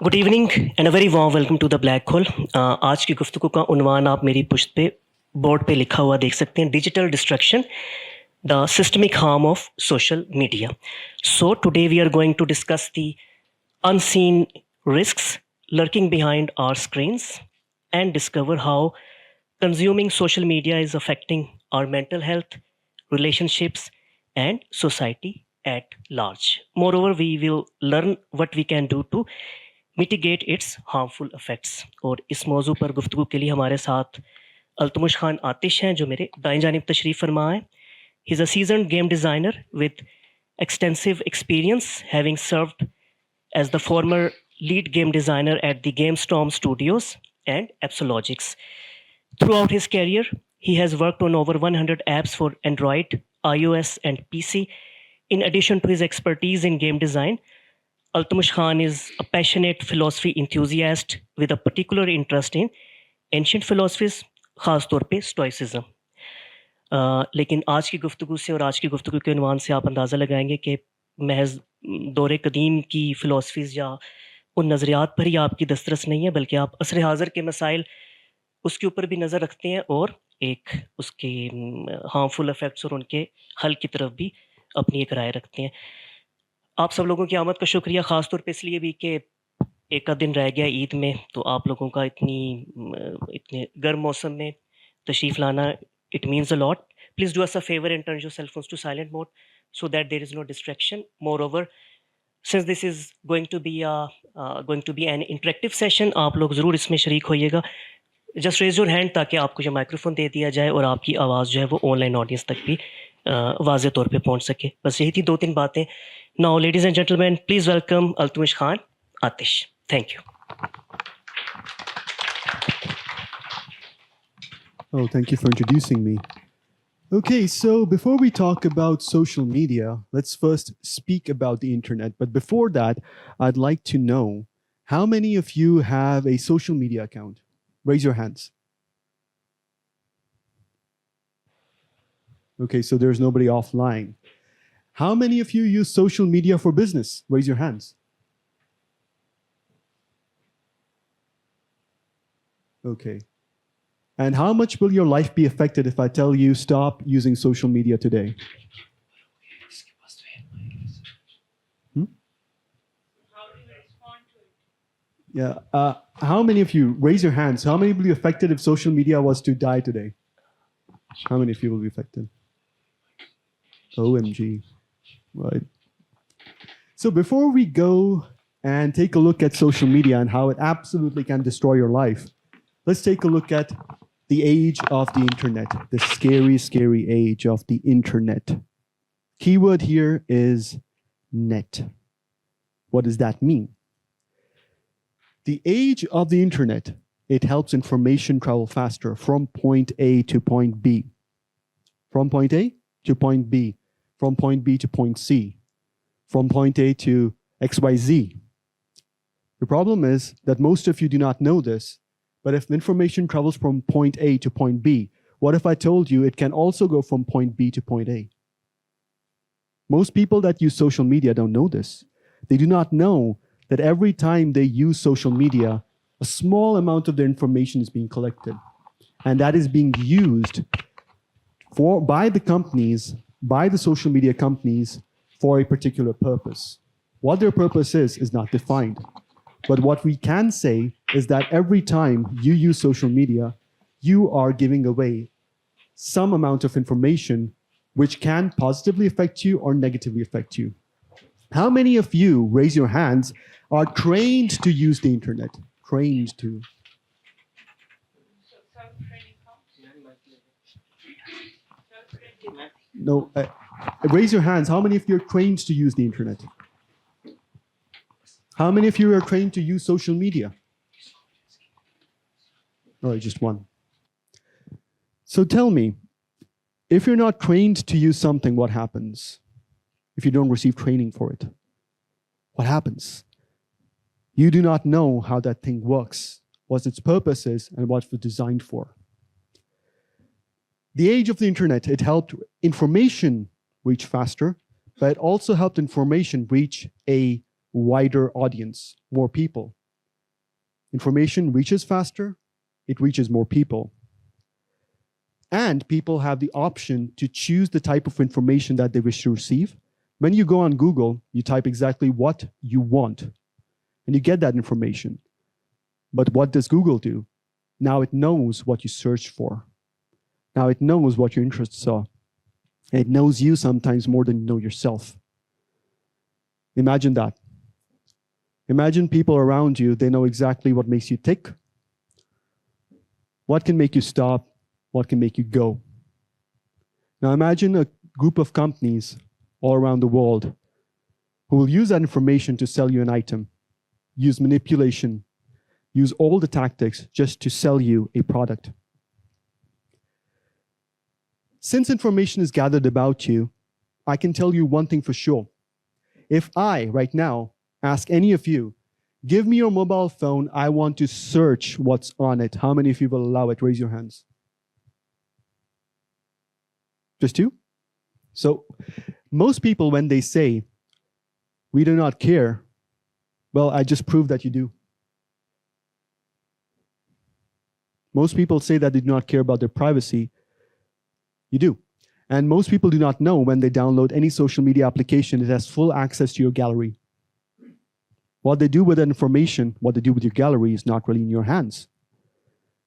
Good evening and a very warm welcome to the black hole. आज की गुफ्तगू का उन्वान आप मेरी पुश्त पे बोर्ड पे लिखा हुआ देख सकते हैं, digital distraction, the systemic harm of social media. So today we are going to discuss the unseen risks lurking behind our screens and discover how consuming social media is affecting our mental health, relationships, and society at large. Moreover, we will learn what we can do to mitigate its harmful effects. और इस मौजू पर गुफ्तगू के लिए हमारे साथ अल्तमुश खान आतिश हैं, जो मेरे दाएं जानिब तशरीफ़ फरमा है। He is a seasoned game designer with extensive experience, having served as the former lead game designer at the GameStorm Studios and Absologix. Throughout his career, he has worked on over 100 apps for Android, iOS, and PC. In addition to his expertise in game design, Altamush Khan is a passionate philosophy enthusiast with a particular interest in ancient philosophies, ख़ास तौर पे stoicism. लेकिन आज की गुफ्तगू से और आज की गुफ्तगू के उन्वान से आप अंदाज़ा लगाएंगे कि महज दौर कदीम की फ़िलासफ़ीज़ या उन नज़रियात पर ही आपकी दस्तरस नहीं है, बल्कि आप असर हाज़र के मसाइल उसके ऊपर भी नज़र रखते हैं और एक उसके हार्मफुल इफ़ेक्ट्स और उनके हल की तरफ भी अपनी एक राय रखते हैं। आप सब लोगों की आमद का शुक्रिया, ख़ास तौर पे इसलिए भी कि एक आध दिन रह गया ईद में, तो आप लोगों का इतने गर्म मौसम में तशरीफ़ लाना, it means a lot. Please do us a favor and turn your cell phones to silent mode so that there is no distraction. Moreover, since this is going to be an interactive session, आप लोग ज़रूर इसमें शरीक होइएगा. Just raise your hand ताकि आपको जो microphone दे दिया जाए और आपकी आवाज़ जो है वो ऑनलाइन ऑडियंस तक भी वाज़े तौर पे पहुंच सके. बस यही थी दो तीन बातें. Now ladies and gentleman, please welcome Altamush Khan Aatish. Thank you. Oh, thank you for introducing me. Okay, so before we talk about social media, let's first speak about the internet. But before that, I'd like to know how many of you have a social media account? Raise your hands. Okay, so there's nobody offline. How many of you use social media for business? Raise your hands. Okay. And how much will your life be affected if I tell you stop using social media today? Yeah. How many of you, raise your hands, how many will be affected if social media was to die today? How many of you will be affected? OMG. Right. So before we go and take a look at social media and how it absolutely can destroy your life, let's take a look at the age of the internet, the scary, scary age of the internet. Keyword here is net. What does that mean? The age of the internet, it helps information travel faster from point A to point B. From point A to point B. From point B to point C. From point A to XYZ. The problem is that most of you do not know this, but if information travels from point A to point B, what if I told you it can also go from point B to point A? Most people that use social media don't know this. They do not know that every time they use social media, a small amount of their information is being collected. And that is being used by the companies, by the social media companies, for a particular purpose. What their purpose is not defined. But what we can say is that every time you use social media, you are giving away some amount of information which can positively affect you or negatively affect you. How many of you, raise your hands, are trained to use the internet? Trained to. No, raise your hands. How many of you are trained to use the internet? How many of you are trained to use social media? All right, just one. So tell me, if you're not trained to use something, what happens? If you don't receive training for it, what happens? You do not know how that thing works, what its purpose is, and what it was designed for. The age of the internet, it helped information reach faster, but it also helped information reach a wider audience, more people. Information reaches faster, it reaches more people. And people have the option to choose the type of information that they wish to receive. When you go on Google, you type exactly what you want, and you get that information. But what does Google do? Now it knows what you searched for. Now it knows what your interests are. And it knows you sometimes more than you know yourself. Imagine that. Imagine people around you, they know exactly what makes you tick, what can make you stop, what can make you go. Now imagine a group of companies all around the world who will use that information to sell you an item, use manipulation, use all the tactics just to sell you a product. Since information is gathered about you, I can tell you one thing for sure. If I, right now, ask any of you, give me your mobile phone, I want to search what's on it. How many of you will allow it? Raise your hands. Just two? So most people, when they say, we do not care, well, I just proved that you do. Most people say that they do not care about their privacy. You do. And most people do not know when they download any social media application, it has full access to your gallery. What they do with that information, what they do with your gallery is not really in your hands.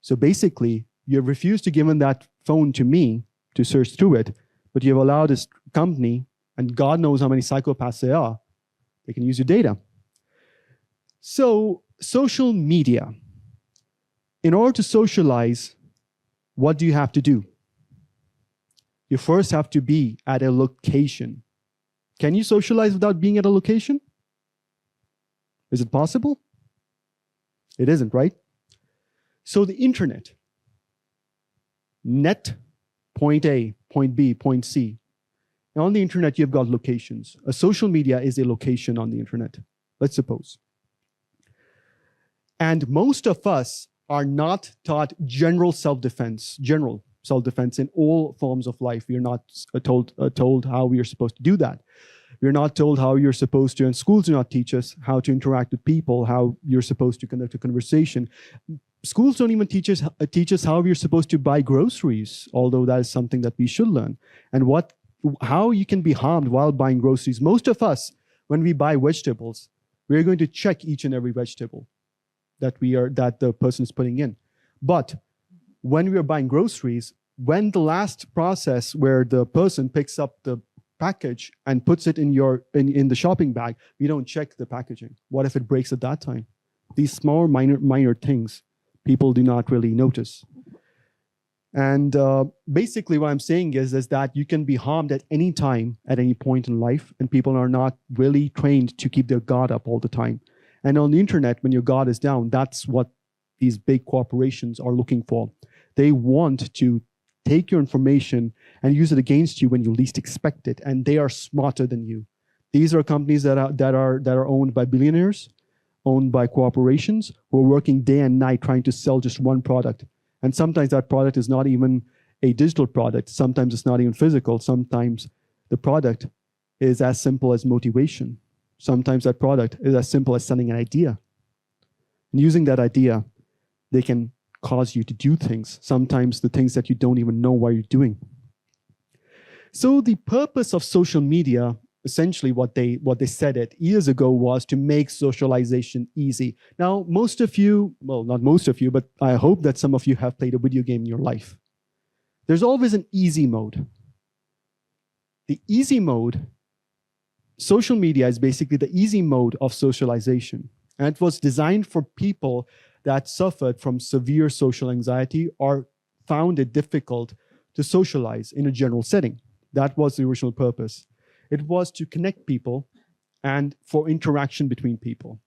So basically, you have refused to give that phone to me to search through it, but you have allowed this company, and God knows how many psychopaths they are, they can use your data. So social media. In order to socialize, what do you have to do? You first have to be at a location. Can you socialize without being at a location? Is it possible? It isn't, right? So the internet, net, point A, point B, point C. Now on the internet, you've got locations. A social media is a location on the internet, let's suppose. And most of us are not taught general self-defense in all forms of life. We are not told how we are supposed to do that. We're not told how you're supposed to, and schools do not teach us how to interact with people, how you're supposed to conduct a conversation. Schools don't even teach us how we're supposed to buy groceries, although that is something that we should learn. And how you can be harmed while buying groceries. Most of us, when we buy vegetables, we're going to check each and every vegetable that the person is putting in. But when we are buying groceries, when the last process where the person picks up the package and puts it in the shopping bag, we don't check the packaging. What if it breaks at that time? These small minor things people do not really notice. And basically what I'm saying is that you can be harmed at any time, at any point in life, and people are not really trained to keep their guard up all the time. And on the internet, when your guard is down, that's what these big corporations are looking for. They want to take your information and use it against you when you least expect it, and they are smarter than you. These are companies that are owned by billionaires, owned by corporations who are working day and night trying to sell just one product. And sometimes that product is not even a digital product. Sometimes it's not even physical. Sometimes the product is as simple as motivation. Sometimes that product is as simple as selling an idea. And using that idea, they can cause you to do things, sometimes the things that you don't even know why you're doing. So the purpose of social media, essentially what they said it years ago, was to make socialization easy. Now, most of you, well, not most of you, but I hope that some of you have played a video game in your life. There's always an easy mode. The easy mode, social media is basically the easy mode of socialization. And it was designed for people that suffered from severe social anxiety or found it difficult to socialize in a general setting. That was the original purpose. It was to connect people and for interaction between people.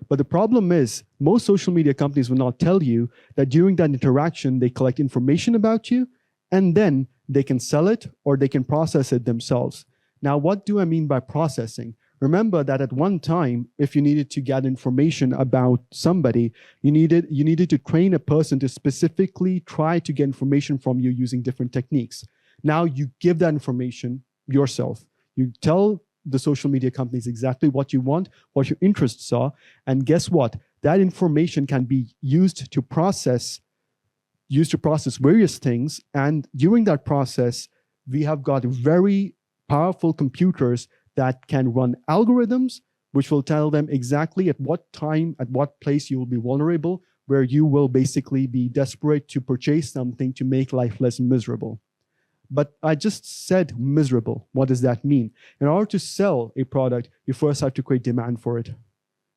But the problem is, most social media companies will not tell you that during that interaction, they collect information about you, and then they can sell it or they can process it themselves. Now, what do I mean by processing? Remember that at one time, if you needed to get information about somebody, you needed to train a person to specifically try to get information from you using different techniques. Now you give that information yourself. You tell the social media companies exactly what you want, what your interests are. And guess what? That information can be used to process various things. And during that process, we have got very powerful computers that can run algorithms, which will tell them exactly at what time, at what place you will be vulnerable, where you will basically be desperate to purchase something to make life less miserable. But I just said miserable. What does that mean? In order to sell a product, you first have to create demand for it.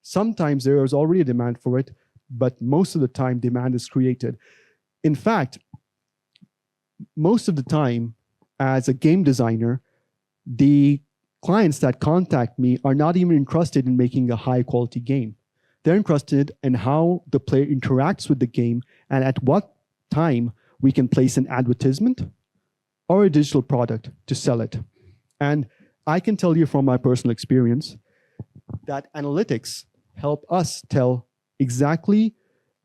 Sometimes there is already a demand for it, but most of the time demand is created. In fact, most of the time, as a game designer, the clients that contact me are not even interested in making a high quality game. They're interested in how the player interacts with the game and at what time we can place an advertisement or a digital product to sell it. And I can tell you from my personal experience that analytics help us tell exactly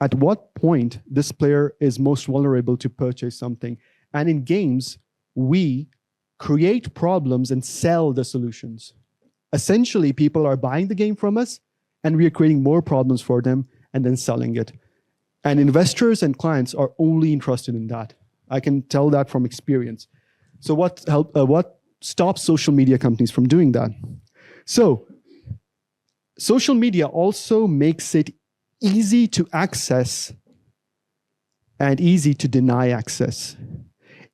at what point this player is most vulnerable to purchase something. And in games, we create problems and sell the solutions. Essentially, people are buying the game from us, and we are creating more problems for them and then selling it. And investors and clients are only interested in that. I can tell that from experience. So what stops social media companies from doing that? So social media also makes it easy to access and easy to deny access.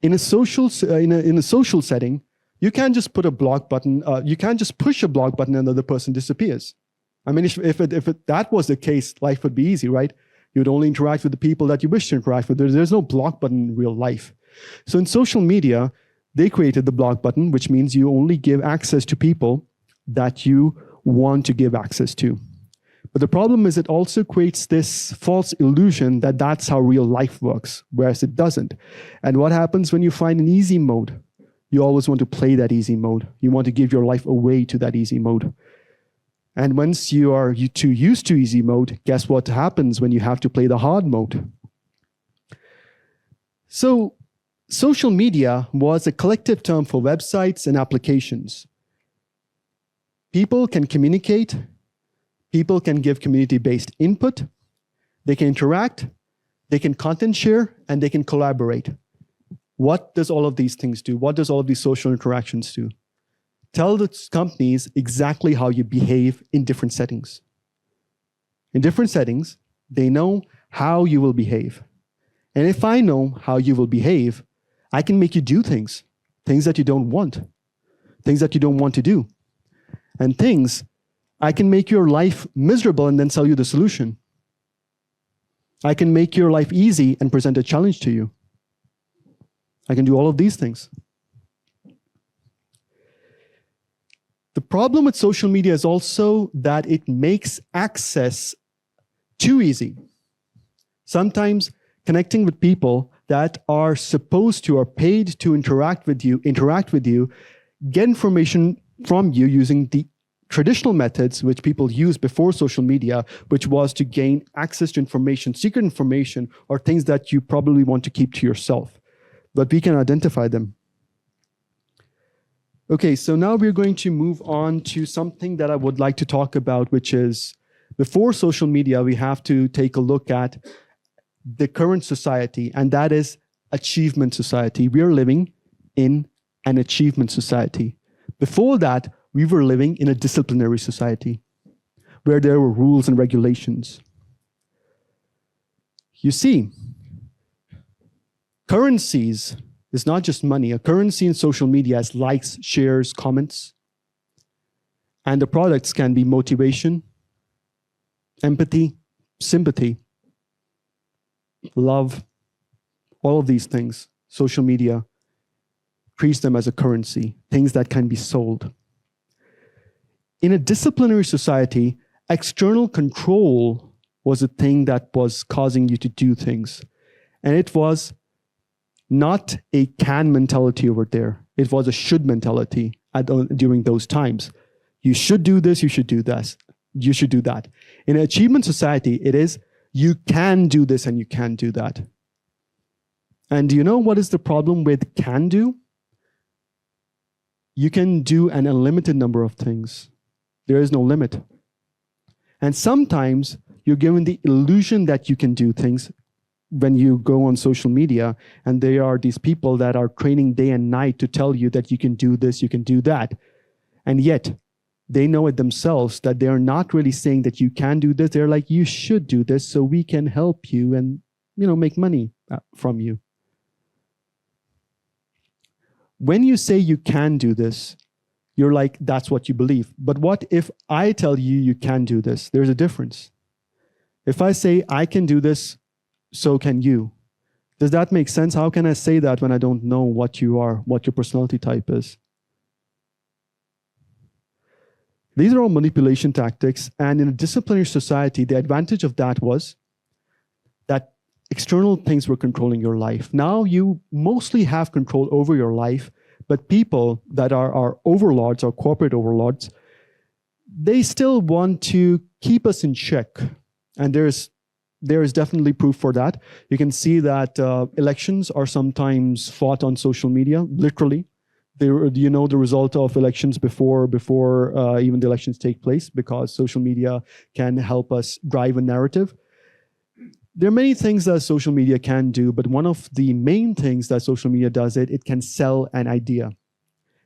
In a social setting, you can't just put a block button. You can't just push a block button and the other person disappears. I mean, if that was the case, life would be easy, right? You'd only interact with the people that you wish to interact with. There's no block button in real life. So in social media, they created the block button, which means you only give access to people that you want to give access to. But the problem is it also creates this false illusion that that's how real life works, whereas it doesn't. And what happens when you find an easy mode? You always want to play that easy mode. You want to give your life away to that easy mode. And once you are too used to easy mode, guess what happens when you have to play the hard mode? So social media was a collective term for websites and applications. People can communicate. People can give community-based input, they can interact, they can content share, and they can collaborate. What does all of these things do? What does all of these social interactions do? Tell the companies exactly how you behave in different settings. In different settings, they know how you will behave. And if I know how you will behave, I can make you do things that you don't want, things that you don't want to do, and things I can make your life miserable and then sell you the solution. I can make your life easy and present a challenge to you. I can do all of these things. The problem with social media is also that it makes access too easy. Sometimes connecting with people that are supposed to or paid to interact with you, get information from you using the traditional methods which people used before social media, which was to gain access to information, secret information, or things that you probably want to keep to yourself. But we can identify them. Okay, so now we're going to move on to something that I would like to talk about, which is before social media, we have to take a look at the current society, and that is achievement society. We are living in an achievement society. Before that, we were living in a disciplinary society where there were rules and regulations. You see, currencies is not just money. A currency in social media has likes, shares, comments. And the products can be motivation, empathy, sympathy, love, all of these things. Social media treats them as a currency, things that can be sold. In a disciplinary society, external control was a thing that was causing you to do things. And it was not a can mentality over there. It was a should mentality during those times. You should do this, you should do this, you should do that. In an achievement society, it is you can do this and you can do that. And do you know what is the problem with can do? you can do an unlimited number of things. There is no limit. And sometimes you're given the illusion that you can do things when you go on social media, and there are these people that are training day and night to tell you that you can do this, you can do that. And yet they know it themselves that they're not really saying that you can do this. They're like, you should do this so we can help you and, make money from you. When you say you can do this, you're like, that's what you believe. But what if I tell you you can do this? There's a difference. If I say I can do this, so can you. Does that make sense? How can I say that when I don't know what you are, what your personality type is? These are all manipulation tactics. And in a disciplinary society, the advantage of that was that external things were controlling your life. Now you mostly have control over your life, but people that are overlords or corporate overlords, they still want to keep us in check. And there is definitely proof for that. You can see that elections are sometimes fought on social media, literally. The result of elections before even the elections take place, because social media can help us drive a narrative. There are many things that social media can do, but one of the main things that social media does, it can sell an idea.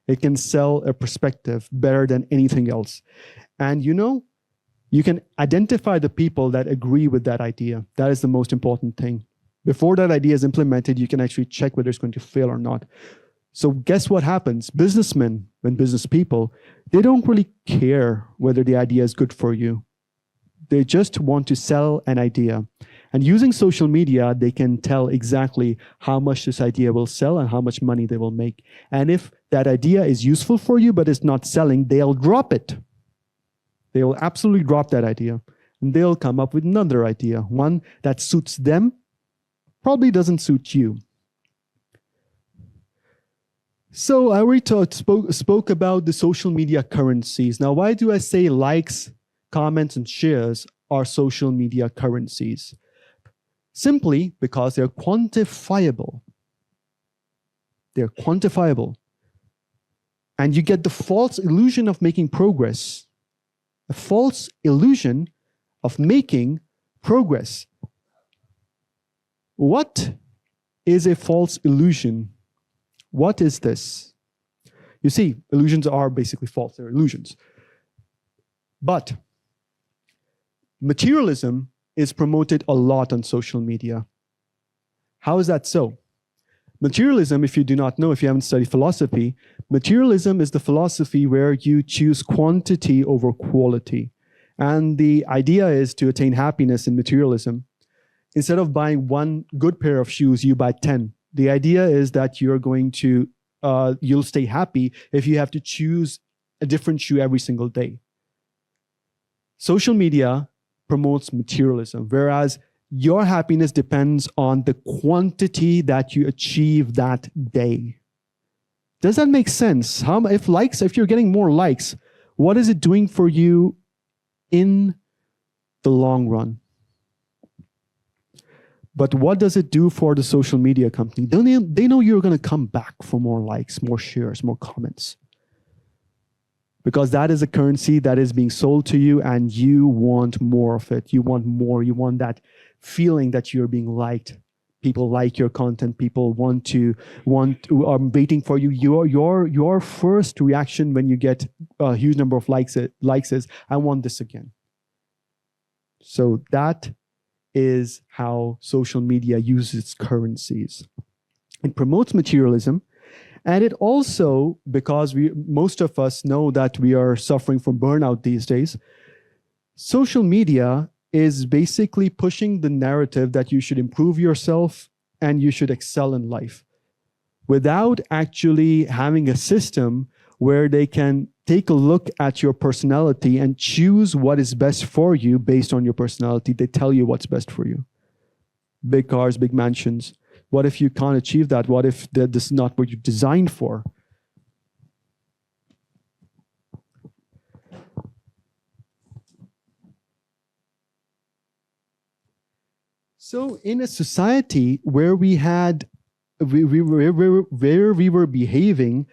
It can sell a perspective better than anything else. And you can identify the people that agree with that idea. That is the most important thing. Before that idea is implemented, you can actually check whether it's going to fail or not. So guess what happens? Businessmen and business people, they don't really care whether the idea is good for you. They just want to sell an idea. And using social media, they can tell exactly how much this idea will sell and how much money they will make. And if that idea is useful for you, but it's not selling, they'll drop it. They will absolutely drop that idea. And they'll come up with another idea, one that suits them, probably doesn't suit you. So I already spoke about the social media currencies. Now, why do I say likes, comments, and shares are social media currencies? Simply because they're quantifiable. They're quantifiable. And you get the false illusion of making progress. A false illusion of making progress. What is a false illusion? What is this? You see, illusions are basically false. They're illusions. But materialism is promoted a lot on social media. How is that so? Materialism, if you do not know, if you haven't studied philosophy, materialism is the philosophy where you choose quantity over quality. And the idea is to attain happiness in materialism. Instead of buying one good pair of shoes, you buy 10. The idea is that you're going to, you'll stay happy if you have to choose a different shoe every single day. Social media promotes materialism, whereas your happiness depends on the quantity that you achieve that day. Does that make sense? If you're getting more likes, what is it doing for you in the long run? But what does it do for the social media company? They know you're going to come back for more likes, more shares, more comments. Because that is a currency that is being sold to you and you want more of it. You want more. You want that feeling that you're being liked. People like your content. People are waiting for you. Your first reaction when you get a huge number of likes is, I want this again. So that is how social media uses currencies. It promotes materialism. And it also, because most of us know that we are suffering from burnout these days, social media is basically pushing the narrative that you should improve yourself and you should excel in life, without actually having a system where they can take a look at your personality and choose what is best for you based on your personality. They tell you what's best for you. Big cars, big mansions. What if you can't achieve that? What if this is not what you're designed for? So in a society where we were behaving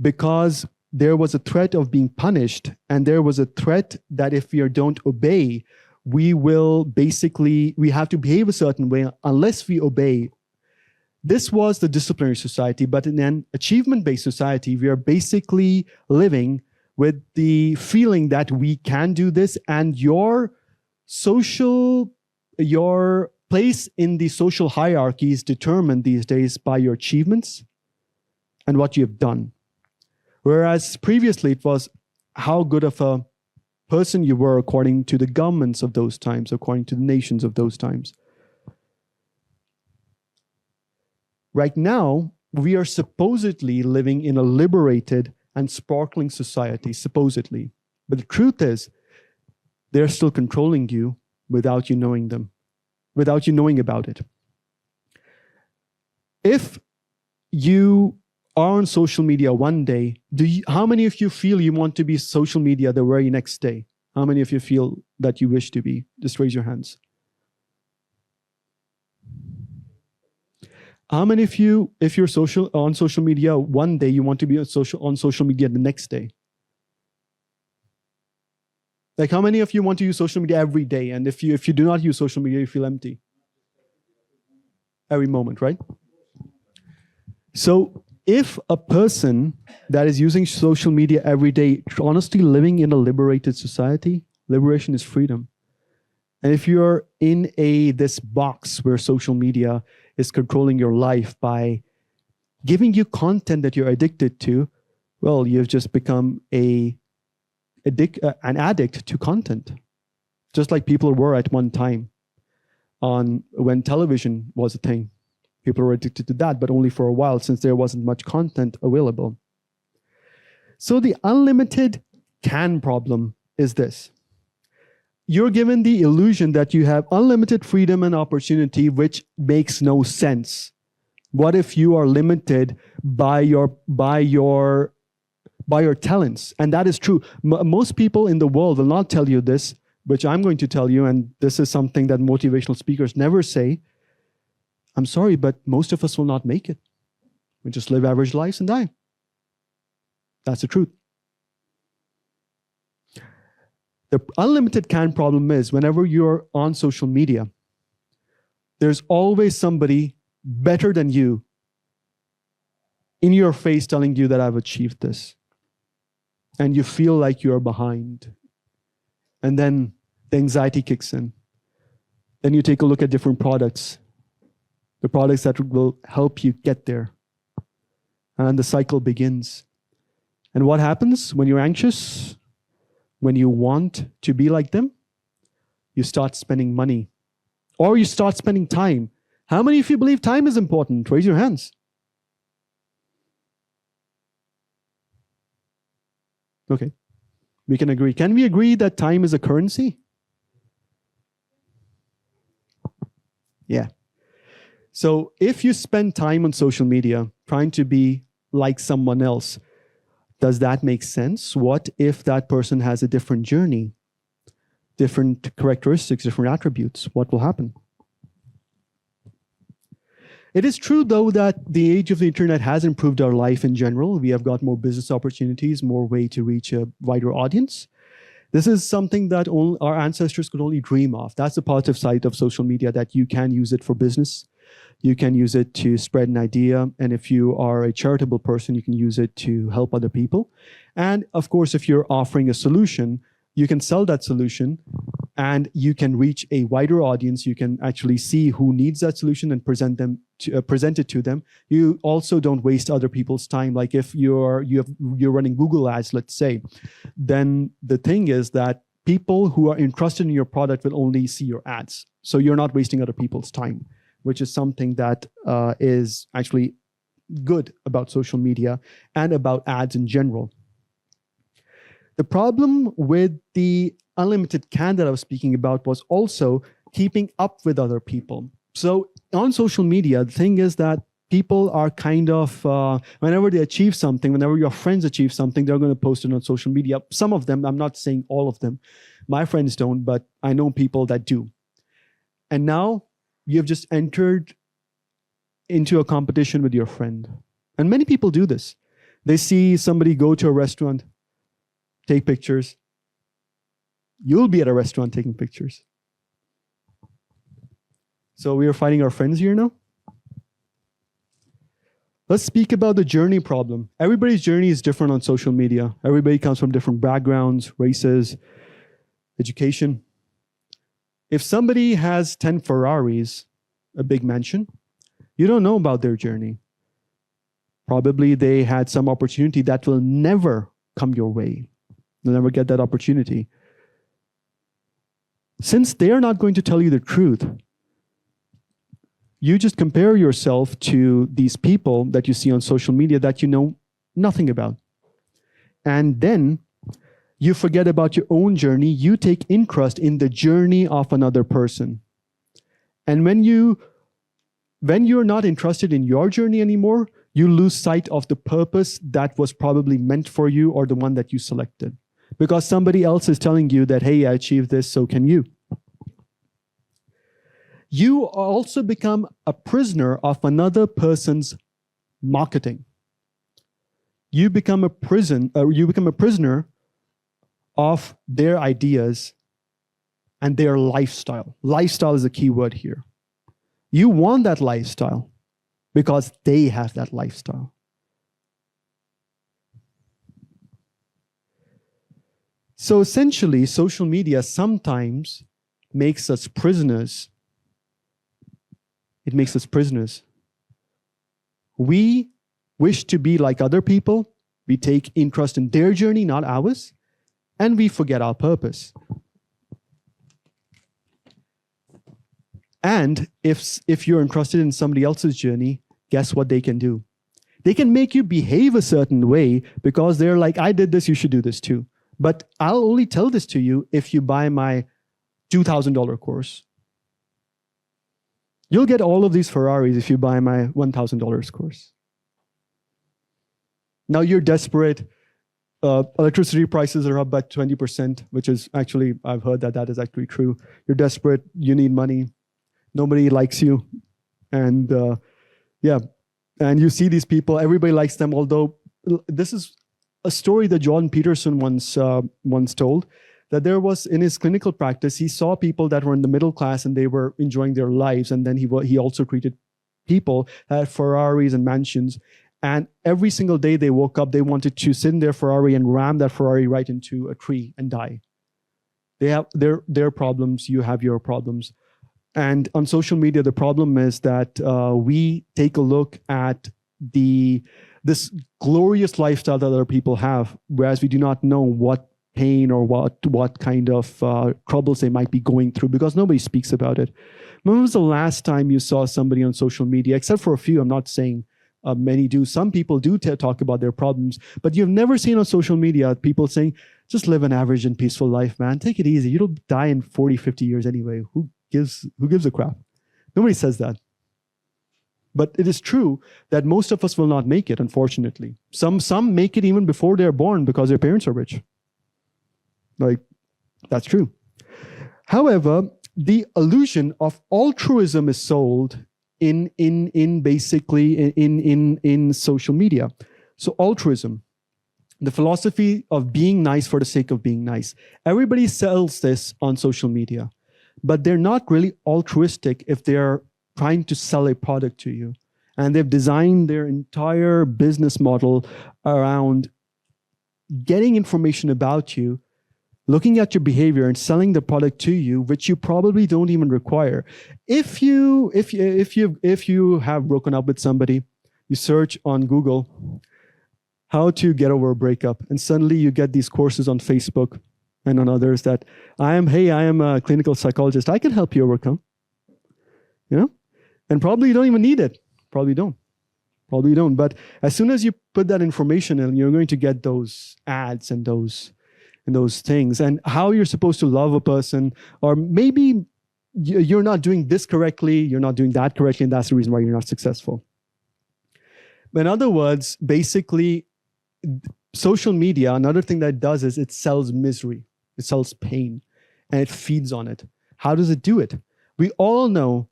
because there was a threat of being punished, and there was a threat that if we don't obey, we have to behave a certain way unless we obey. This was the disciplinary society, but in an achievement-based society, we are basically living with the feeling that we can do this, and your place in the social hierarchy is determined these days by your achievements and what you have done. Whereas previously it was how good of a person you were according to the governments of those times, according to the nations of those times. Right now, we are supposedly living in a liberated and sparkling society, supposedly. But the truth is, they're still controlling you without you knowing them, without you knowing about it. If you are on social media one day, how many of you feel you want to be social media the very next day? How many of you feel that you wish to be? Just raise your hands. How many of you, if you're on social media one day, you want to be on social media the next day? Like, how many of you want to use social media every day? And if you do not use social media, you feel empty? Every moment, right? So if a person that is using social media every day, honestly living in a liberated society, liberation is freedom. And if you're in this box where social media is controlling your life by giving you content that you're addicted to, well, you've just become an addict to content. Just like people were at one time when television was a thing. People were addicted to that, but only for a while, since there wasn't much content available. So the unlimited can problem is this. You're given the illusion that you have unlimited freedom and opportunity, which makes no sense. What if you are limited by your talents? And that is true. Most people in the world will not tell you this, which I'm going to tell you, and this is something that motivational speakers never say. I'm sorry, but most of us will not make it. We just live average lives and die. That's the truth. The unlimited can problem is whenever you're on social media, there's always somebody better than you in your face telling you that I've achieved this. And you feel like you're behind. And then the anxiety kicks in. Then you take a look at different products, the products that will help you get there. And the cycle begins. And what happens when you're anxious? When you want to be like them, you start spending money. Or you start spending time. How many of you believe time is important? Raise your hands. Okay, we can agree. Can we agree that time is a currency? Yeah. So if you spend time on social media trying to be like someone else, does that make sense? What if that person has a different journey, different characteristics, different attributes? What will happen? It is true, though, that the age of the internet has improved our life in general. We have got more business opportunities, more way to reach a wider audience. This is something that our ancestors could only dream of. That's the positive side of social media, that you can use it for business. You can use it to spread an idea. And if you are a charitable person, you can use it to help other people. And of course, if you're offering a solution, you can sell that solution and you can reach a wider audience. You can actually see who needs that solution and present it to them. You also don't waste other people's time. Like if you're running Google ads, let's say, then the thing is that people who are interested in your product will only see your ads. So you're not wasting other people's time, which is something that is actually good about social media and about ads in general. The problem with the unlimited can that I was speaking about was also keeping up with other people. So on social media, the thing is that people are kind of, whenever they achieve something, whenever your friends achieve something, they're going to post it on social media. Some of them, I'm not saying all of them. My friends don't, but I know people that do. And now you've just entered into a competition with your friend. And many people do this. They see somebody go to a restaurant, take pictures. You'll be at a restaurant taking pictures. So we are finding our friends here now. Let's speak about the journey problem. Everybody's journey is different on social media. Everybody comes from different backgrounds, races, education. If somebody has 10 Ferraris, a big mansion, you don't know about their journey. Probably they had some opportunity that will never come your way. You'll never get that opportunity. Since they're not going to tell you the truth, you just compare yourself to these people that you see on social media that you know nothing about. And then you forget about your own journey. You take interest in the journey of another person. And when you're not interested in your journey anymore, you lose sight of the purpose that was probably meant for you or the one that you selected. Because somebody else is telling you that, hey, I achieved this, so can you. You also become a prisoner of another person's marketing. You become a prisoner of their ideas and their lifestyle. Lifestyle is a key word here. You want that lifestyle because they have that lifestyle. So essentially, social media sometimes makes us prisoners. It makes us prisoners. We wish to be like other people. We take interest in their journey, not ours, and we forget our purpose. And if you're interested in somebody else's journey, guess what they can do? They can make you behave a certain way because they're like, I did this, you should do this too. But I'll only tell this to you if you buy my $2,000 course. You'll get all of these Ferraris if you buy my $1,000 course. Now you're desperate. Electricity prices are up by 20%, which is actually, I've heard that is actually true. You're desperate, you need money. Nobody likes you. And yeah, and you see these people, everybody likes them, although this is a story that Jordan Peterson once told, that there was, in his clinical practice, he saw people that were in the middle class and they were enjoying their lives. And then he also treated people that had Ferraris and mansions. And every single day they woke up, they wanted to sit in their Ferrari and ram that Ferrari right into a tree and die. They have their problems, you have your problems. And on social media, the problem is that we take a look at this glorious lifestyle that other people have, whereas we do not know what pain or what kind of troubles they might be going through, because nobody speaks about it. When was the last time you saw somebody on social media, except for a few, I'm not saying many do, some people do talk about their problems, but you've never seen on social media people saying, just live an average and peaceful life, man. Take it easy. You'll die in 40, 50 years anyway. Who gives a crap? Nobody says that. But it is true that most of us will not make it, unfortunately. Some make it even before they're born because their parents are rich. Like, that's true. However, the illusion of altruism is sold in social media. So altruism, the philosophy of being nice for the sake of being nice. Everybody sells this on social media, but they're not really altruistic if they're trying to sell a product to you. And they've designed their entire business model around getting information about you, looking at your behavior and selling the product to you, which you probably don't even require. If you have broken up with somebody, you search on Google how to get over a breakup, and suddenly you get these courses on Facebook and on others that I am a clinical psychologist. I can help you overcome. You know, and probably you don't even need it. Probably don't. But as soon as you put that information in, you're going to get those ads and those things, and how you're supposed to love a person, or maybe you're not doing this correctly, you're not doing that correctly, and that's the reason why you're not successful. But in other words, basically, social media, another thing that it does is it sells misery, it sells pain, and it feeds on it. How does it do it? We all know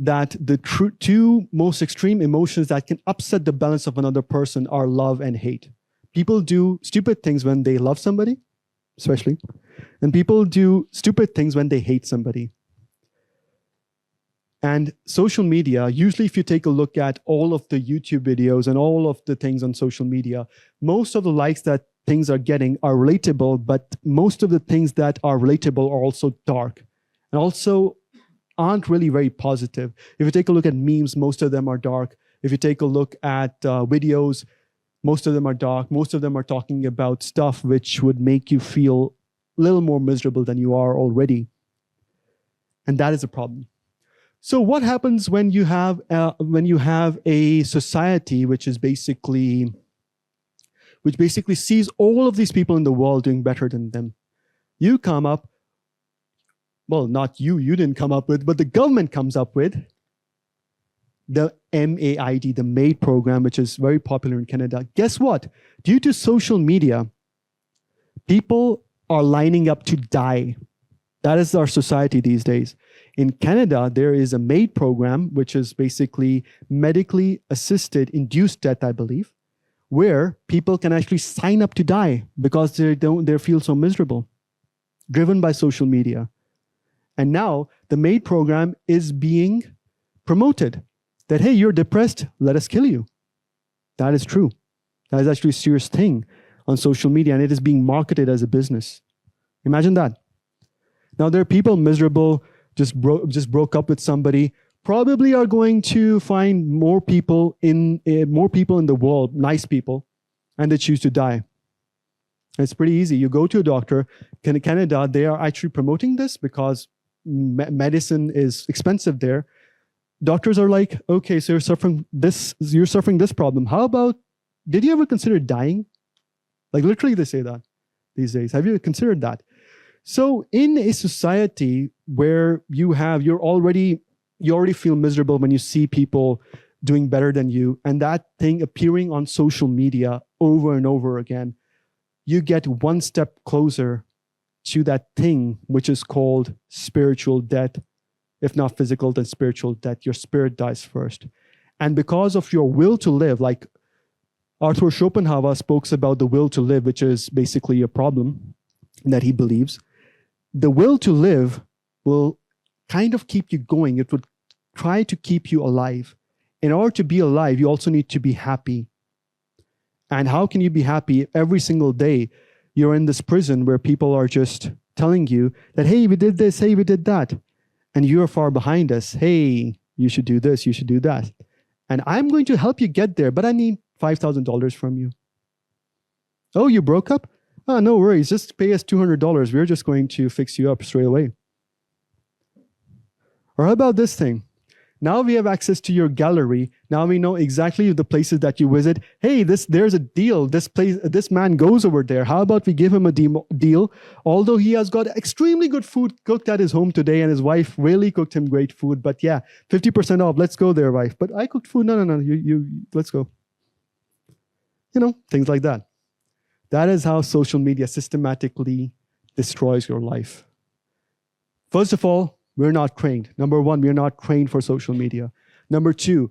that the two most extreme emotions that can upset the balance of another person are love and hate. People do stupid things when they love somebody, especially, and people do stupid things when they hate somebody. And social media, usually if you take a look at all of the YouTube videos and all of the things on social media, most of the likes that things are getting are relatable, but most of the things that are relatable are also dark and also aren't really very positive. If you take a look at memes, most of them are dark. If you take a look at videos, most of them are dark. Most of them are talking about stuff which would make you feel a little more miserable than you are already. And that is a problem. So what happens when you have a society which basically sees all of these people in the world doing better than them? You come up, well, not you didn't come up with, but the government comes up with the MAID, the MAID program, which is very popular in Canada. Guess what? Due to social media, people are lining up to die. That is our society these days. In Canada, there is a MAID program, which is basically medically assisted induced death, I believe, where people can actually sign up to die because they feel so miserable, driven by social media. And now the MAID program is being promoted that, hey, you're depressed, let us kill you. That is true. That is actually a serious thing on social media, and it is being marketed as a business. Imagine that. Now, there are people miserable, just broke up with somebody, probably are going to find more people in the world, nice people, and they choose to die. It's pretty easy. You go to a doctor. In Canada, they are actually promoting this because medicine is expensive there. Doctors are like, okay, so you're suffering this problem. How about, did you ever consider dying? Like literally they say that these days. Have you considered that? So in a society where you already feel miserable when you see people doing better than you, and that thing appearing on social media over and over again, you get one step closer to that thing which is called spiritual death. If not physical, then spiritual death. Your spirit dies first. And because of your will to live, like Arthur Schopenhauer spoke about the will to live, which is basically a problem that he believes, the will to live will kind of keep you going. It would try to keep you alive. In order to be alive, you also need to be happy. And how can you be happy if every single day you're in this prison where people are just telling you that, hey, we did this, hey, we did that. And you're far behind us. Hey, you should do this, you should do that. And I'm going to help you get there, but I need $5,000 from you. Oh, you broke up? Oh, no worries, just pay us $200. We're just going to fix you up straight away. Or how about this thing? Now we have access to your gallery. Now we know exactly the places that you visit. Hey, there's a deal. This man goes over there. How about we give him a deal? Although he has got extremely good food cooked at his home today, and his wife really cooked him great food. But yeah, 50% off. Let's go there, wife. But I cooked food. No. You let's go. Things like that. That is how social media systematically destroys your life. First of all, we're not trained. Number one, we're not trained for social media. Number two,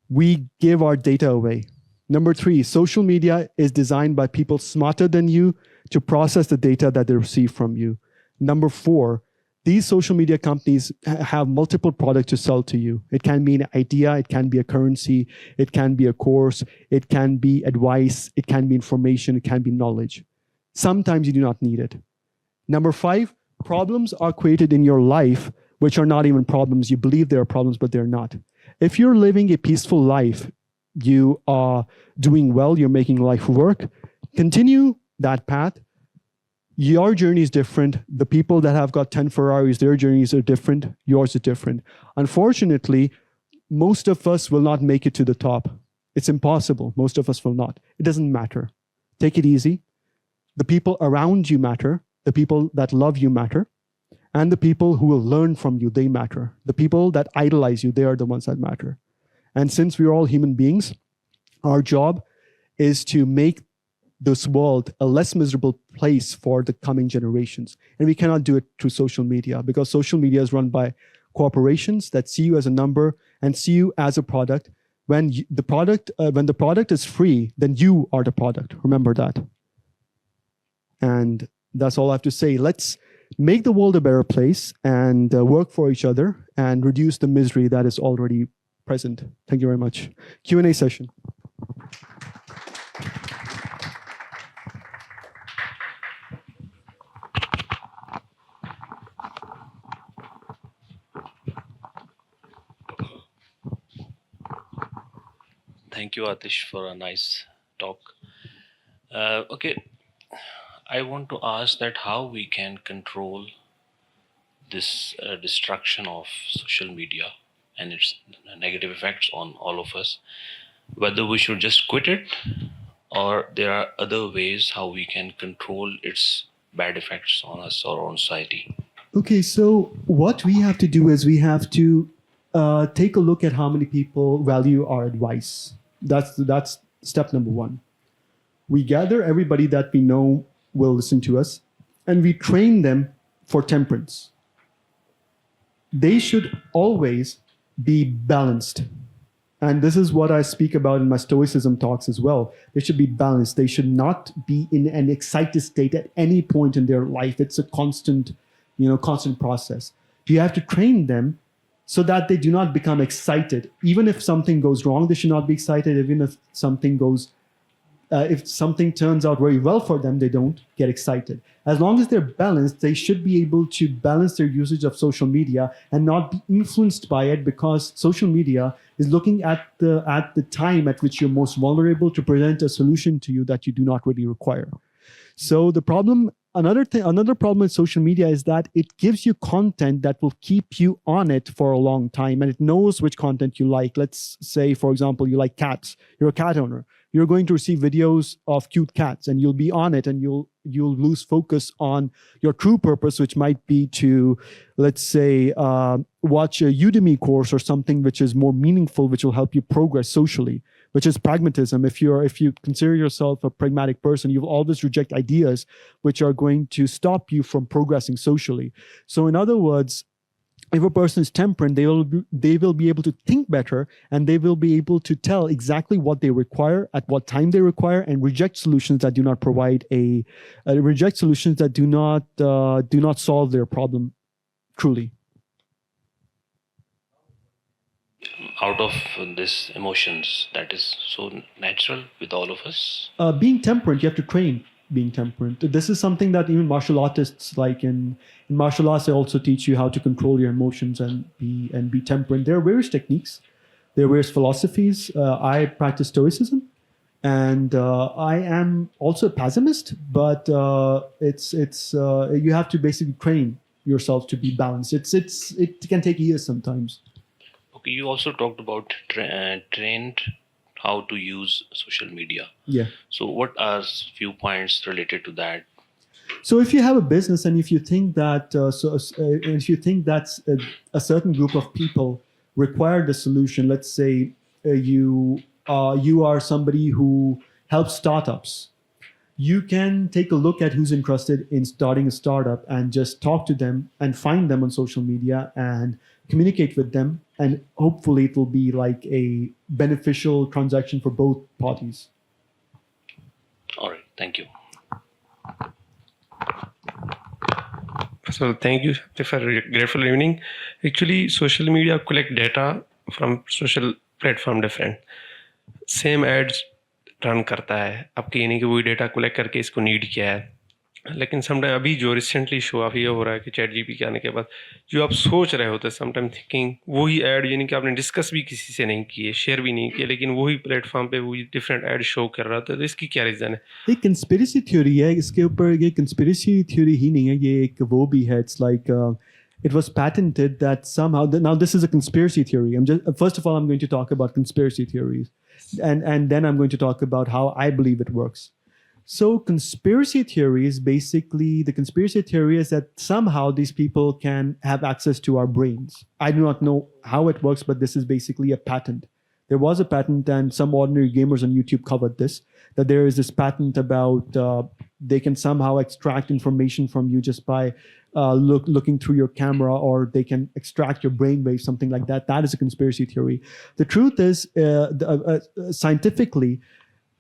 we give our data away. Number three, social media is designed by people smarter than you to process the data that they receive from you. Number four, these social media companies have multiple products to sell to you. It can be an idea, it can be a currency, it can be a course, it can be advice, it can be information, it can be knowledge. Sometimes you do not need it. Number five, problems are created in your life which are not even problems. You believe they are problems, but they're not. If you're living a peaceful life, you are doing well, you're making life work, continue that path. Your journey is different. The people that have got 10 Ferraris, their journeys are different. Yours is different. Unfortunately, most of us will not make it to the top. It's impossible. Most of us will not. It doesn't matter. Take it easy. The people around you matter. The people that love you matter. And the people who will learn from you, they matter. The people that idolize you, they are the ones that matter. And since we're all human beings, our job is to make this world a less miserable place for the coming generations. And we cannot do it through social media because social media is run by corporations that see you as a number and see you as a product. When the product is free, then you are the product. Remember that. And that's all I have to say. Let's make the world a better place and work for each other and reduce the misery that is already present. Thank you very much. Q&A session. Thank you, Attish, for a nice talk. Okay, I want to ask that how we can control this destruction of social media and its negative effects on all of us. Whether we should just quit it, or there are other ways how we can control its bad effects on us or on society. Okay, so what we have to do is we have to take a look at how many people value our advice. That's step number one. We gather everybody that we know will listen to us, and we train them for temperance. They should always be balanced. And this is what I speak about in my Stoicism talks as well. They should be balanced. They should not be in an excited state at any point in their life. It's a constant process. You have to train them so that they do not become excited. Even if something goes wrong, they should not be excited. Even if something turns out very well for them, they don't get excited. As long as they're balanced, they should be able to balance their usage of social media and not be influenced by it, because social media is looking at the time at which you're most vulnerable to present a solution to you that you do not really require. So another problem with social media is that it gives you content that will keep you on it for a long time, and it knows which content you like. Let's say, for example, you like cats. You're a cat owner. You're going to receive videos of cute cats, and you'll be on it, and you'll lose focus on your true purpose, which might be to, let's say, watch a Udemy course or something which is more meaningful, which will help you progress socially, which is pragmatism. If you consider yourself a pragmatic person, you'll always reject ideas which are going to stop you from progressing socially. So in other words, if a person is temperate, they will be able to think better, and they will be able to tell exactly what they require, at what time they require, and reject solutions that do not do not solve their problem truly. Out of this emotions that is so natural with all of us. Being temperate, you have to train being temperate. This is something that even martial artists, like in martial arts, they also teach you how to control your emotions and be temperate. There are various techniques. There are various philosophies. I practice Stoicism, and I am also a pessimist. But you have to basically train yourself to be balanced. It can take years sometimes. Okay, you also talked about trained how to use social media. Yeah. So what are few points related to that? So if you have a business, and if you think that a certain group of people require the solution, let's say you are somebody who helps startups, you can take a look at who's interested in starting a startup and just talk to them and find them on social media and communicate with them, and hopefully it will be like a beneficial transaction for both parties. All right, thank you. So thank you for a grateful evening. Actually, social media collect data from social platform different. Same ads run करता है, आपके यानी कि वही data collect करके इसको need किया है. लेकिन समटाइम अभी जो रिसेंटली शो ऑफ ये हो रहा है कि चैट जीपीटी के आने के बाद जो आप सोच रहे होते हैं समटाइम थिंकिंग वही ऐड यानी कि आपने डिस्कस भी किसी से नहीं किए, शेयर भी नहीं किए, लेकिन वही प्लेटफॉर्म पे वही डिफरेंट ऐड शो कर रहा था. तो इसकी क्या रीज़न है? एक कंस्पिरेसी थ्योरी है इसके ऊपर. ये कंस्पिरेसी थ्योरी ही नहीं है, ये एक वो भी है. It's like it was patented that somehow now this is a conspiracy theory. First of all, I'm going to talk about conspiracy theories, and then I'm going to talk about how I believe it works. So conspiracy theory is basically, the conspiracy theory is that somehow these people can have access to our brains. I do not know how it works, but this is basically a patent There was a patent, and some ordinary gamers on YouTube covered this, that there is this patent about they can somehow extract information from you just by looking through your camera, or they can extract your brainwaves, something like that. That is a conspiracy theory. The truth is, scientifically,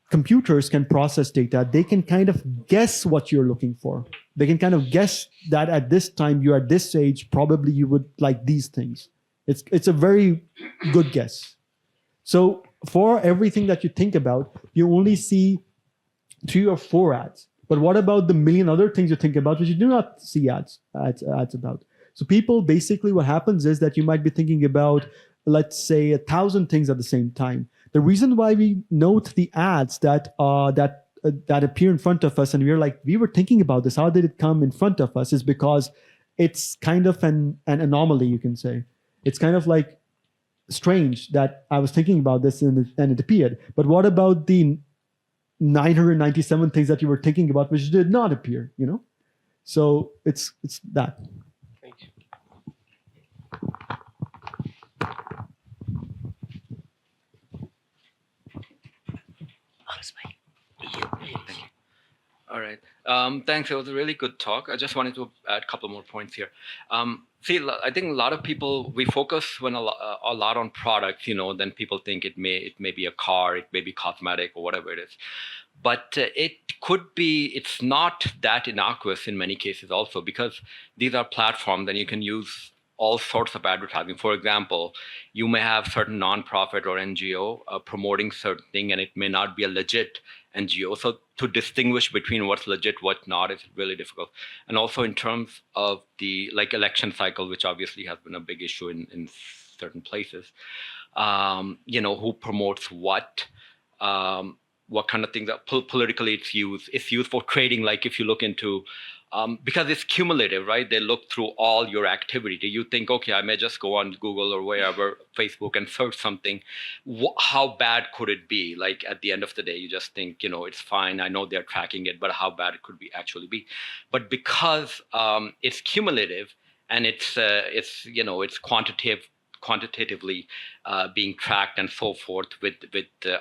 computers can process data. They can kind of guess what you're looking for. They can kind of guess that at this time, you're at this age, probably you would like these things. It's a very good guess. So for everything that you think about, you only see 3 or 4 ads. But what about the million other things you think about, which you do not see ads about? So people, basically what happens is that you might be thinking about, let's say, 1,000 things at the same time. The reason why we note the ads that appear in front of us, and we're like, we were thinking about this, how did it come in front of us, is because it's kind of an anomaly, you can say. It's kind of like strange that I was thinking about this and it appeared. But what about the 997 things that you were thinking about which did not appear, you know? So it's that. Thank you. All right. Thanks. It was a really good talk. I just wanted to add a couple more points here. See, I think a lot of people, we focus a lot on products, you know, then people think it may be a car, it may be cosmetic or whatever it is. But it's not that innocuous in many cases also, because these are platforms and you can use all sorts of advertising. For example, you may have certain nonprofit or NGO promoting certain thing, and it may not be a legit NGO. So to distinguish between what's legit, what's not, is really difficult. And also in terms of the election cycle, which obviously has been a big issue in certain places, you know, who promotes what kind of things that politically it's used. It's used for trading. Like if you look into, because it's cumulative, right? They look through all your activity. You think, okay, I may just go on Google or wherever, Facebook, and search something. How bad could it be? Like at the end of the day, you just think, you know, it's fine. I know they're tracking it, but how bad it could actually be? But because it's cumulative and it's you know, it's quantitatively being tracked and so forth with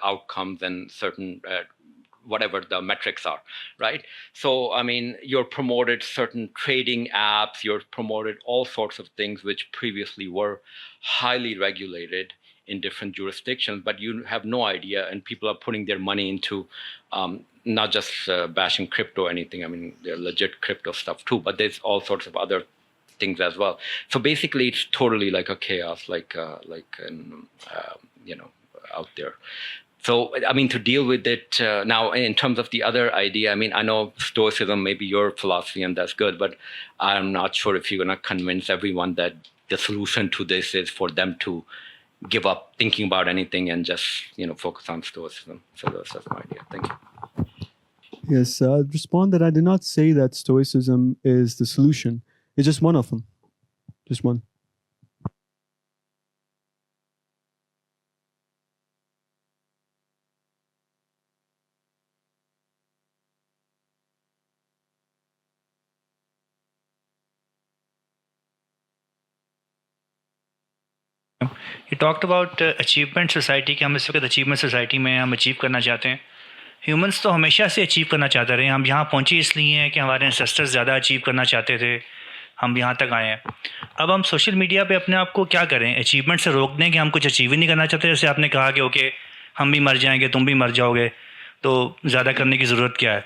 outcomes and certain whatever the metrics are, right? So, I mean, you're promoted certain trading apps, you're promoted all sorts of things which previously were highly regulated in different jurisdictions, but you have no idea, and people are putting their money into not just bashing crypto or anything. I mean, they're legit crypto stuff too, but there's all sorts of other things as well. So basically, it's totally like a chaos, you know, out there. So, I mean, to deal with it now, in terms of the other idea, I mean, I know Stoicism may be your philosophy, and that's good, but I'm not sure if you're going to convince everyone that the solution to this is for them to give up thinking about anything and just, you know, focus on Stoicism. So that's my idea. Thank you. Yes, I'd respond that I did not say that Stoicism is the solution. It's just one of them. Just one. He talked about achievement society कि हम इस वक्त achievement society में हम achieve करना चाहते हैं. Humans तो हमेशा से achieve करना चाहते रहे. हम यहाँ पहुँचे इसलिए हैं कि हमारे ancestors ज़्यादा achieve करना चाहते थे. हम यहाँ तक आए हैं. अब हम सोशल मीडिया पे अपने आप को क्या करें? अचीवमेंट से रोक दें कि हम कुछ अचीव ही नहीं करना चाहते. जैसे आपने कहा कि ओके हम भी मर जाएंगे, तुम भी मर जाओगे, तो ज़्यादा करने की ज़रूरत क्या है?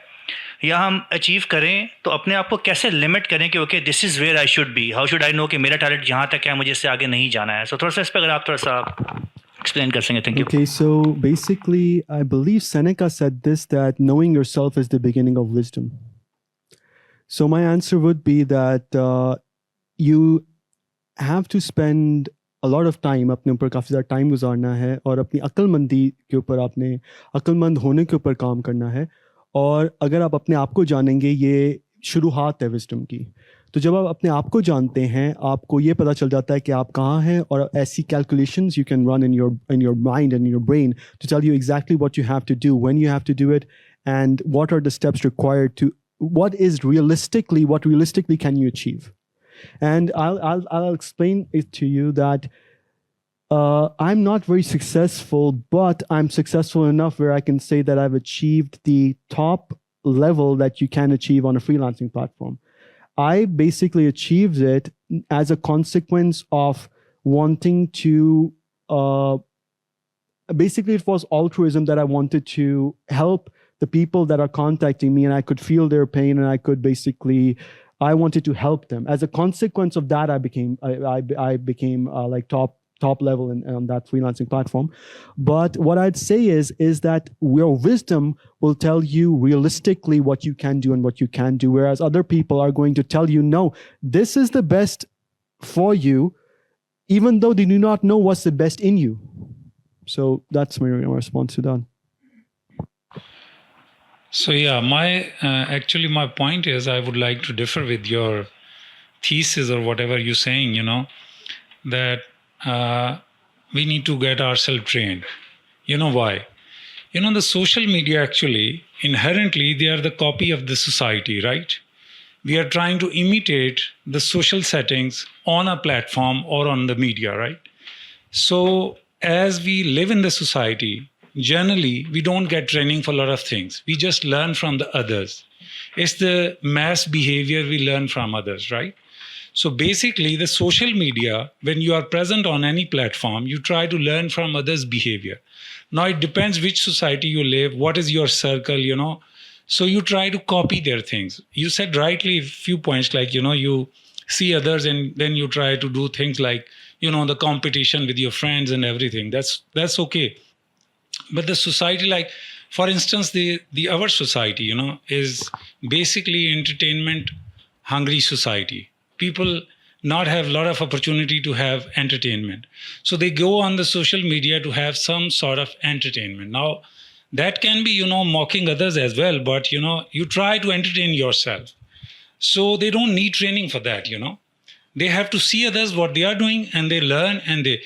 या हम अचीव करें तो अपने आप को कैसे लिमिट करें कि okay this is where I should be, how should I know कि मेरा टैलेंट यहाँ तक है, मुझे इससे आगे नहीं जाना है. सो थोड़ा सा इस पर अगर आप थोड़ा सा explain कर सकें. Thank you. Okay, so basically, I believe Seneca said this, that knowing yourself is the beginning of wisdom. So my answer would be that you have to spend a lot of time, अपने ऊपर काफ़ी ज़्यादा time गुजारना है और अपनी अक्लमंदी के ऊपर, आपने अक्लमंद होने के ऊपर काम करना है. और अगर आप अपने आप को जानेंगे, ये शुरुआत है विजडम की. तो जब आप अपने आप को जानते हैं, आपको ये पता चल जाता है कि आप कहाँ हैं, और ऐसी calculations you can run in your mind and in your brain to tell you exactly what you have to do, when you have to do it, and what are the steps required to, what realistically can you achieve. And I'll explain it to you that I'm not very successful, but I'm successful enough where I can say that I've achieved the top level that you can achieve on a freelancing platform. I basically achieved it as a consequence of wanting to, basically, it was altruism that I wanted to help the people that are contacting me, and I could feel their pain, and I could basically, I wanted to help them. As a consequence of that, I became like top level on that freelancing platform. But what I'd say is that your wisdom will tell you realistically what you can do and what you can't do, whereas other people are going to tell you, no, this is the best for you, even though they do not know what's the best in you. So that's my response to that. So yeah, actually my point is I would like to differ with your thesis or whatever you're saying, that we need to get ourselves trained. You know why? The social media actually, inherently, they are the copy of the society, right? We are trying to imitate the social settings on a platform or on the media, right? So as we live in the society, generally, we don't get training for a lot of things. We just learn from the others. It's the mass behavior we learn from others, right? So basically, the social media, when you are present on any platform, you try to learn from others' behavior. Now, it depends which society you live, what is your circle, So you try to copy their things. You said rightly a few points like, you see others and then you try to do things like, the competition with your friends and everything. That's okay. But the society, like, for instance, our society, is basically entertainment hungry society. People not have a lot of opportunity to have entertainment. So they go on the social media to have some sort of entertainment. Now, that can be, mocking others as well, but, you try to entertain yourself. So they don't need training for that, They have to see others, what they are doing, and they learn and they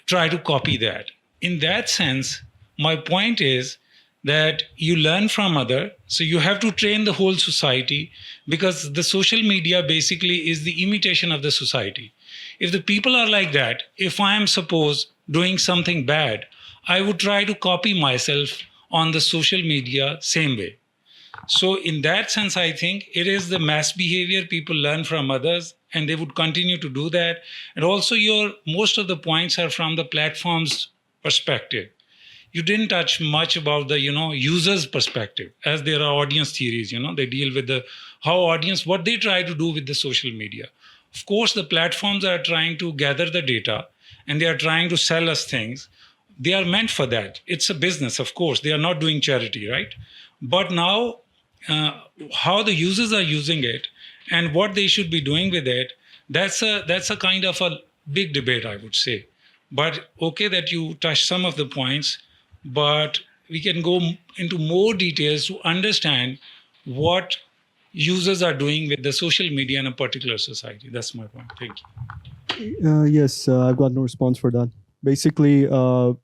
try to copy that. In that sense, my point is that you learn from other, so you have to train the whole society, because the social media basically is the imitation of the society. If the people are like that, if I am suppose doing something bad, I would try to copy myself on the social media same way. So in that sense, I think it is the mass behavior people learn from others, and they would continue to do that. And also most of the points are from the platform's perspective. You didn't touch much about the, user's perspective, as there are audience theories, they deal with what they try to do with the social media. Of course, the platforms are trying to gather the data and they are trying to sell us things. They are meant for that. It's a business, of course. They are not doing charity, right? But now, how the users are using it and what they should be doing with it, that's a kind of a big debate, I would say. But okay that you touched some of the points, but we can go into more details to understand what users are doing with the social media in a particular society. That's my point. Thank you. Yes, I've got no response for that. Basically, what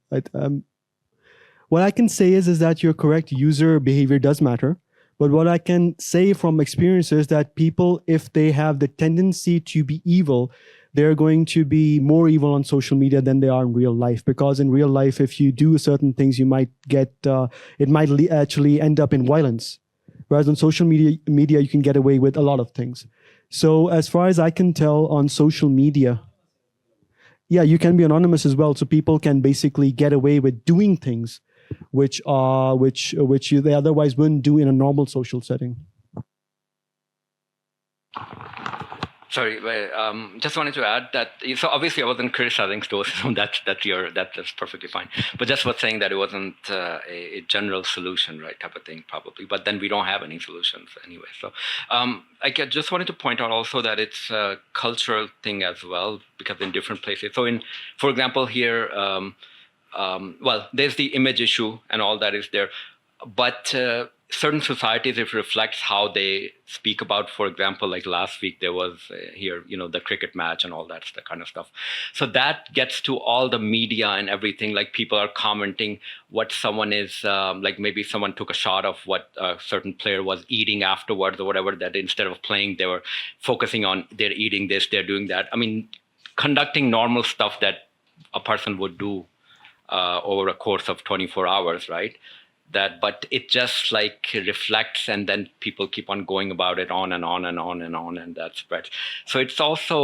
I can say is that you're correct. User behavior does matter. But what I can say from experience is that people, if they have the tendency to be evil, they're going to be more evil on social media than they are in real life. Because in real life, if you do certain things, you might get, it might actually end up in violence. Whereas on social media, you can get away with a lot of things. So as far as I can tell on social media, yeah, you can be anonymous as well. So people can basically get away with doing things which they otherwise wouldn't do in a normal social setting. Sorry, just wanted to add that. So obviously, I wasn't criticizing Stoicism. That's perfectly fine. But just was saying that it wasn't a general solution, right, type of thing, probably. But then we don't have any solutions anyway. So I just wanted to point out also that it's a cultural thing as well, because in different places. So for example, here, well, there's the image issue and all that is there, but certain societies, it reflects how they speak about, for example, like last week there was here, the cricket match and all that kind of stuff. So that gets to all the media and everything, like people are commenting what someone is, like maybe someone took a shot of what a certain player was eating afterwards or whatever, that instead of playing, they were focusing on they're eating this, they're doing that. I mean, conducting normal stuff that a person would do over a course of 24 hours, right? But it just like reflects, and then people keep on going about it on and on and on and on, and that spreads. So it's also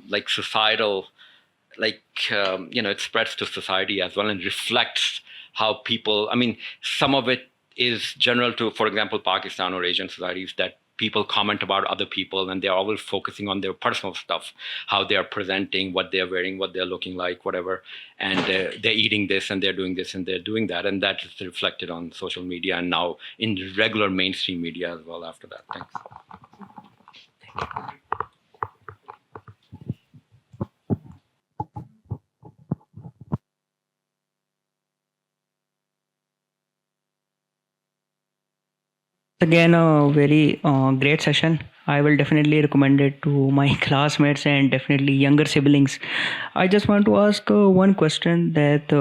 like societal, like it spreads to society as well and reflects how people. I mean, some of it is general to, for example, Pakistan or Asian societies, that people comment about other people and they're always focusing on their personal stuff, how they are presenting, what they're wearing, what they're looking like, whatever, and they're eating this and they're doing this and they're doing that, and that is reflected on social media and now in regular mainstream media as well after that. Thanks. Again, a very great session. I will definitely recommend it to my classmates and definitely younger siblings. I just want to ask one question that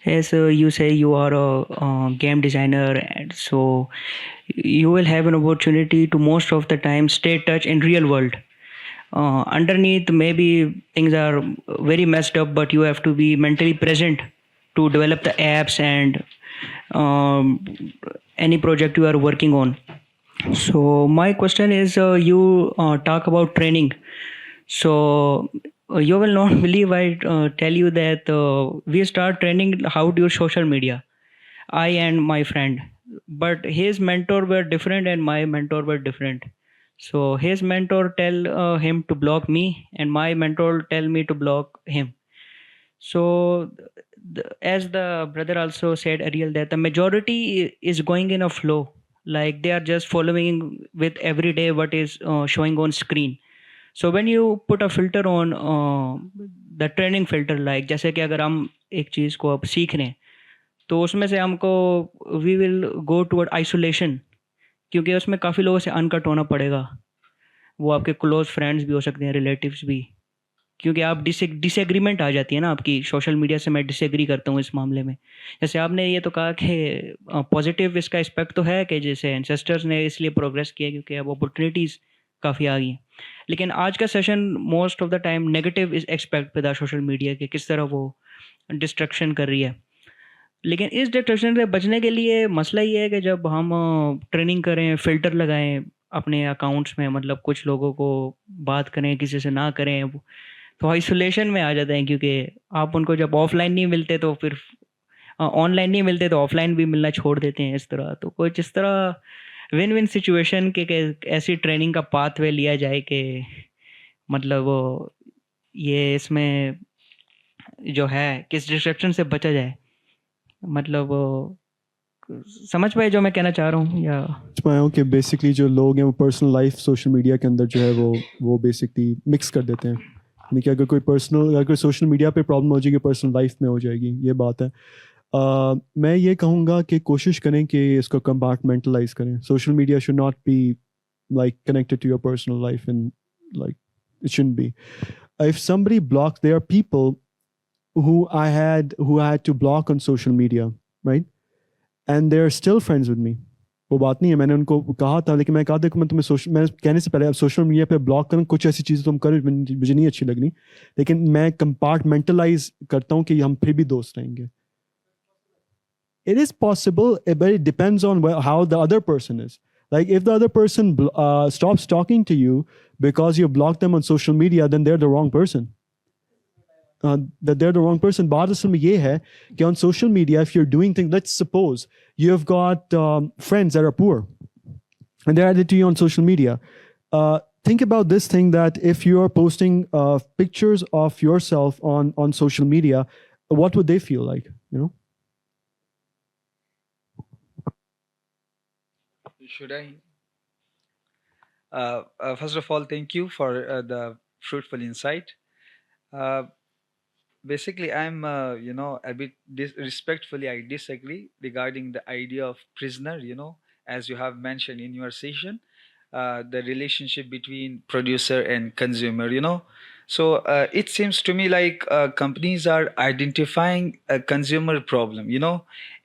as you say you are a game designer, and so you will have an opportunity to most of the time stay touch in real world. Underneath, maybe things are very messed up, but you have to be mentally present to develop the apps and um, any project you are working on. So my question is, you talk about training. So you will not believe I tell you that we start training how to use social media. I and my friend, but his mentor were different and my mentor were different. So his mentor tell him to block me, and my mentor tell me to block him. So, as the brother also said earlier, that the majority is going in a flow, like they are just following with every day what is showing on screen. So when you put a filter on the training filter, like जैसे कि अगर हम एक चीज़ को अब सीख रहे हैं, तो उसमें से हमको we will go toward isolation, क्योंकि उसमें काफ़ी लोगों से अनकट होना पड़ेगा. वो आपके क्लोज फ्रेंड्स भी हो सकते हैं, रिलेटिव्स भी, क्योंकि आप डिसएग्रीमेंट आ जाती है ना आपकी. सोशल मीडिया से मैं डिसएग्री करता हूँ इस मामले में. जैसे आपने ये तो कहा कि पॉजिटिव इसका एस्पेक्ट तो है कि जैसे एंसेस्टर्स ने इसलिए प्रोग्रेस किया क्योंकि अब अपॉर्चुनिटीज़ काफ़ी आ गई हैं. लेकिन आज का session most of the time negative इस एक्सपेक्ट पे था सोशल मीडिया के, किस तरह वो डिस्ट्रक्शन कर रही है. लेकिन इस डिस्ट्रक्शन से बचने के लिए मसला ये है कि जब हम ट्रेनिंग करें, फ़िल्टर लगाएँ अपने अकाउंट्स में, मतलब कुछ लोगों को बात करें, किसी से ना करें, तो आइसोलेशन में आ जाते हैं, क्योंकि आप उनको जब ऑफलाइन नहीं मिलते तो फिर ऑनलाइन नहीं मिलते तो ऑफलाइन भी मिलना छोड़ देते हैं इस तरह. तो कुछ इस तरह विन विन सिचुएशन के ऐसी ट्रेनिंग का पाथवे लिया जाए कि मतलब ये इसमें जो है किस डिस्ट्रक्शन से बचा जाए. मतलब समझ पाए जो मैं कहना चाह रहा हूँ? या समझ पाया हूँ कि बेसिकली जो लोग हैं वो पर्सनल लाइफ सोशल मीडिया के अंदर जो है वो बेसिकली मिक्स कर देते हैं. यानी कि अगर कोई सोशल मीडिया पे प्रॉब्लम हो जाएगी, पर्सनल लाइफ में हो जाएगी, ये बात है. मैं ये कहूँगा कि कोशिश करें कि इसको कंपार्टमेंटलाइज करें. Social media should not be like connected to your personal life, and like it shouldn't be. If somebody blocks, there are people who I had to block on social media, right? And they're still friends with me. वो बात नहीं है, मैंने उनको कहा था, लेकिन मैं कहा देखो मैं कहने से पहले अब सोशल मीडिया पे ब्लॉक करूँ, कुछ ऐसी चीज़ें तुम करो मुझे नहीं अच्छी लगनी, लेकिन मैं कंपार्टमेंटलाइज करता हूँ कि हम फिर भी दोस्त रहेंगे. It is possible, but it depends on how the other person is. Like if the other person stops talking to you because you blocked them on social media, then they're the wrong person. That they're the wrong person. बात असल में ये है कि on social media, if you're doing things, let's suppose you have got friends that are poor and they're added to you on social media. Think about this thing, that if you are posting pictures of yourself on social media, what would they feel like, you know? Should I? First of all, thank you for the fruitful insight. Basically, I'm, a bit respectfully, I disagree regarding the idea of prisoner, as you have mentioned in your session, the relationship between producer and consumer, So it seems to me like companies are identifying a consumer problem,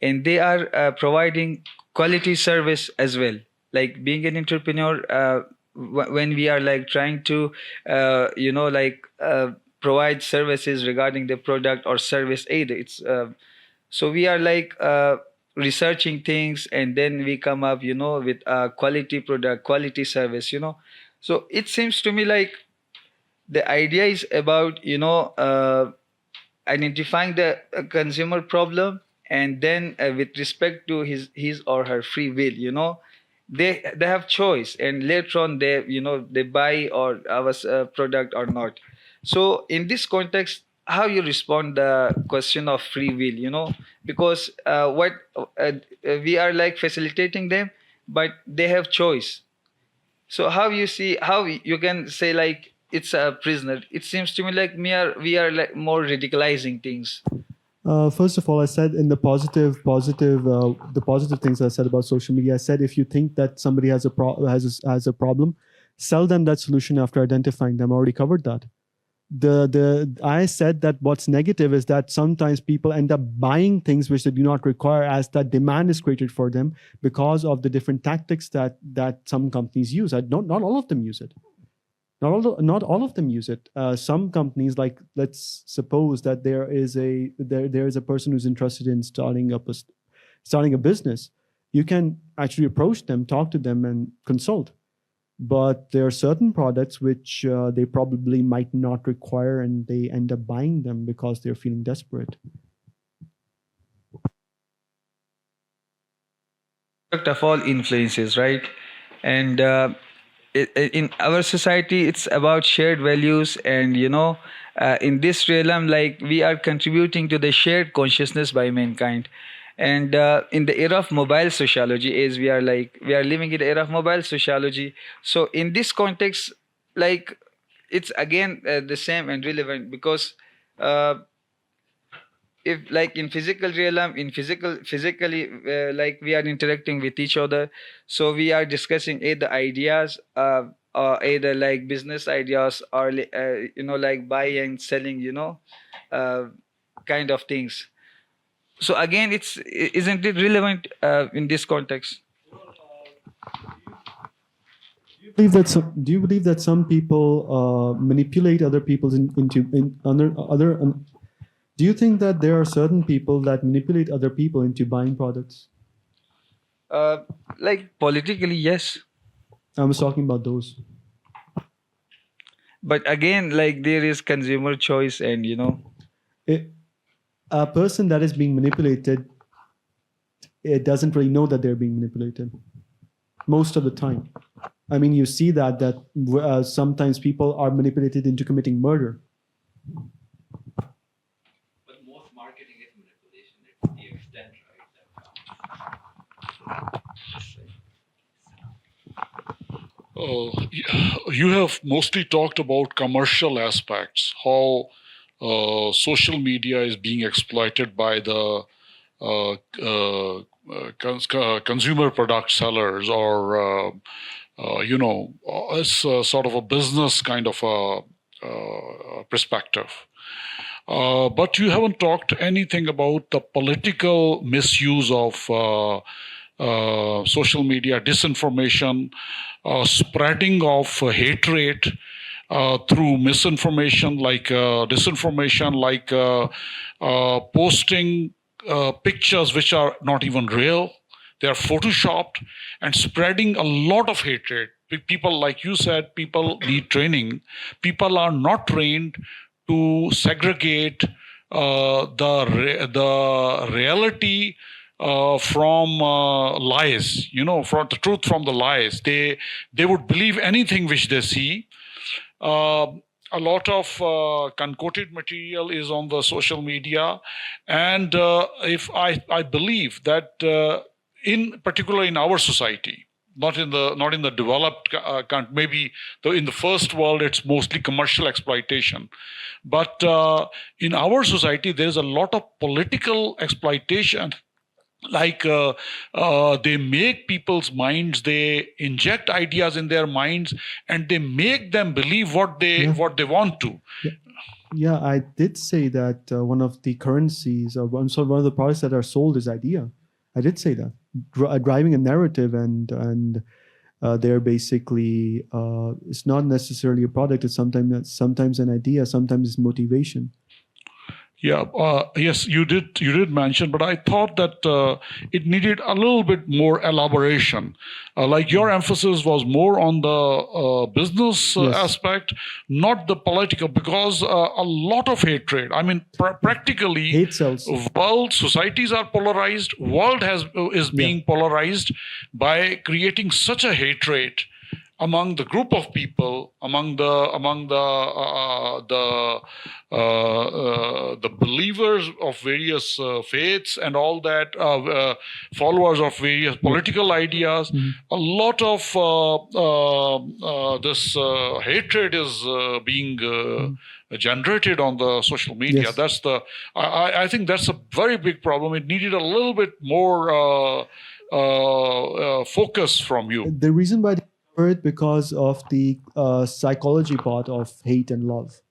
and they are providing quality service as well. Like being an entrepreneur, when we are like trying to, provide services regarding the product or service either. It's so we are like researching things, and then we come up, with a quality product, quality service. So it seems to me like the idea is about identifying the consumer problem, and then with respect to his or her free will, they have choice, and later on they buy or our product or not. So in this context, how you respond the question of free will, because what we are like facilitating them, but they have choice. So how you can say like it's a prisoner? It seems to me like we are like more ridiculizing things. First of all, I said in the positive things I said about social media. I said if you think that somebody has a problem, sell them that solution after identifying them. I already covered that. I said that what's negative is that sometimes people end up buying things which they do not require, as that demand is created for them because of the different tactics that some companies use. Not all of them use it. Not all of them use it. Some companies, like let's suppose that there is a person who's interested in starting a business. You can actually approach them, talk to them, and consult. But there are certain products which they probably might not require, and they end up buying them because they're feeling desperate. Product of all influences, right? And in our society, it's about shared values, and in this realm, like we are contributing to the shared consciousness by mankind. And in the era of mobile sociology, as we are living in the era of mobile sociology. So in this context, like it's again the same and relevant, because if like in physical realm, physically like we are interacting with each other, so we are discussing either ideas, either like business ideas, or like buying and selling, kind of things. So again, isn't it relevant in this context? Do you believe that some people manipulate other people do you think that there are certain people that manipulate other people into buying products? Like politically, yes. I was talking about those. But again, like there is consumer choice, and a person that is being manipulated, it doesn't really know that they're being manipulated most of the time. I mean, you see that sometimes people are manipulated into committing murder. But most marketing is manipulation. It's the extent, right? You have mostly talked about commercial aspects, how social media is being exploited by the consumer product sellers, or it's sort of a business kind of a perspective. But you haven't talked anything about the political misuse of social media, disinformation, spreading of hatred through misinformation, like disinformation, like posting pictures which are not even real. They are photoshopped, and spreading a lot of hatred. People, like you said, people need training. People are not trained to segregate the reality from lies, from the truth from the lies. They would believe anything which they see. A lot of concocted material is on the social media, and if I believe that in particular in our society, not in the developed maybe in the first world it's mostly commercial exploitation, but in our society there is a lot of political exploitation. Like they make people's minds, they inject ideas in their minds, and they make them believe what they want to. Yeah, I did say that one of the currencies, or one of the products that are sold is idea. I did say that, driving a narrative and They're basically, it's not necessarily a product. It's sometimes an idea, sometimes it's motivation. Yeah, yes, you did mention, but I thought that it needed a little bit more elaboration. Like your emphasis was more on the business Yes. aspect, not the political, because a lot of hatred. I mean, practically, Hate sells. world societies are polarized. World is being polarized by creating such a hatred among the group of people, among the believers of various faiths and all that, followers of various political ideas. A lot of this hatred is being generated on the social media. Yes. That's I think that's a very big problem. It needed a little bit more focus from you. The reason why they cover it because of the psychology part of hate and love.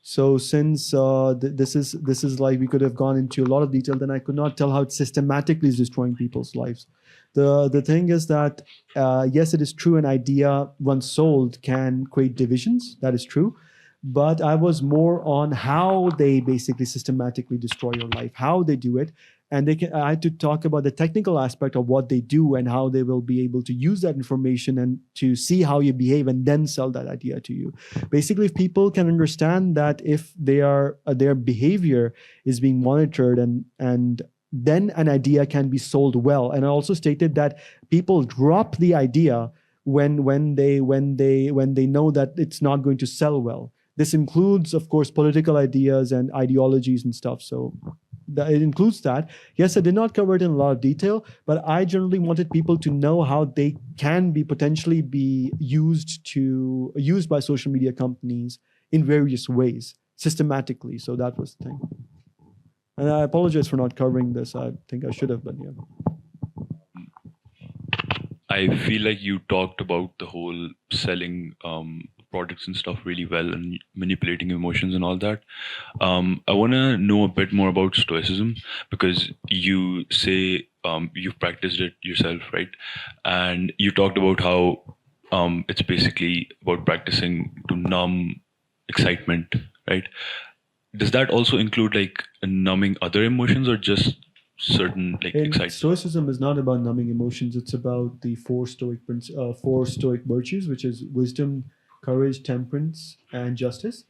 So since this is like we could have gone into a lot of detail, then I could not tell how it systematically is destroying people's lives. The thing is that yes, it is true. An idea once sold can create divisions. That is true. But I was more on how they basically systematically destroy your life, how they do it. And I had to talk about the technical aspect of what they do and how they will be able to use that information and to see how you behave and then sell that idea to you. Basically, if people can understand that if their behavior is being monitored and then an idea can be sold well. And I also stated that people drop the idea when they know that it's not going to sell well. This includes, of course, political ideas and ideologies and stuff. So it includes that. Yes, I did not cover it in a lot of detail, but I generally wanted people to know how they can be potentially be used by social media companies in various ways, systematically. So that was the thing. And I apologize for not covering this. I think I should have, but yeah. I feel like you talked about the whole selling products and stuff really well and manipulating emotions and all that. I want to know a bit more about Stoicism because you say you've practiced it yourself, right? And you talked about how it's basically about practicing to numb excitement, right? Does that also include like numbing other emotions or just certain like excitement? Stoicism is not about numbing emotions. It's about the four Stoic virtues, which is wisdom, courage, temperance, and justice.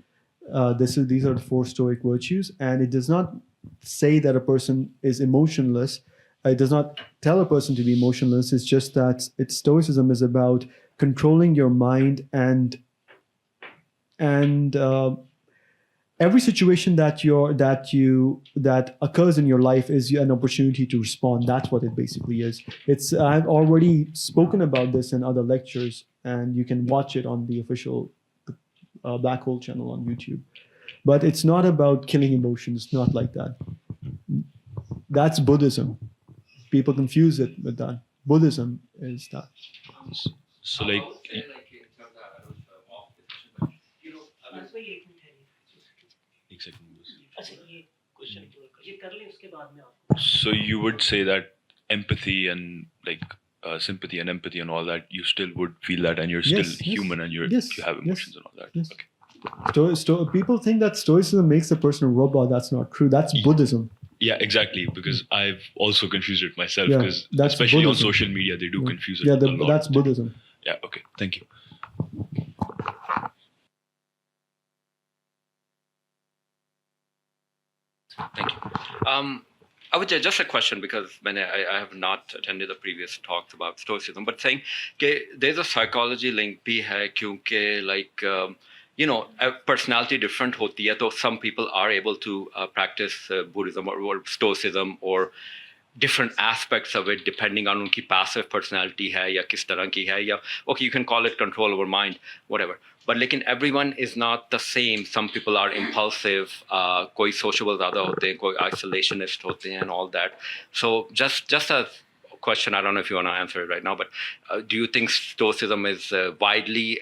These are the four Stoic virtues, and it does not say that a person is emotionless. It does not tell a person to be emotionless. It's just that Stoicism is about controlling your mind and every situation that occurs in your life is an opportunity to respond. That's what it basically is. I've already spoken about this in other lectures, and you can watch it on the official Black Hole channel on YouTube. But it's not about killing emotions. It's not like that. That's Buddhism. People confuse it with that. Buddhism is that. So like so you would say that empathy and like sympathy and empathy and all that, you still would feel that, and you're still human, and you have emotions and all that. Yes. Okay. People think that Stoicism makes a person a robot. That's not true. That's Buddhism. Yeah, exactly. Because I've also confused it myself. Yeah, Because that's especially Buddhism. on social media, they do confuse it. Yeah, a lot. that's Buddhism. Yeah. Okay. Thank you. Thank you. I would say just a question because when I have not attended the previous talks about Stoicism, but saying okay, there's a psychology link bhi hai kyunki like a personality different hoti hai, so some people are able to practice Buddhism or Stoicism or different aspects of it depending on unki passive personality hai ya kis tarah ki hai ya okay, you can call it control over mind, whatever. But lekin everyone is not the same. Some people are impulsive, koi sociable zyada hote hain, koi isolationist hote hain and all that. So just a question, I don't know if you want to answer it right now, but do you think Stoicism is widely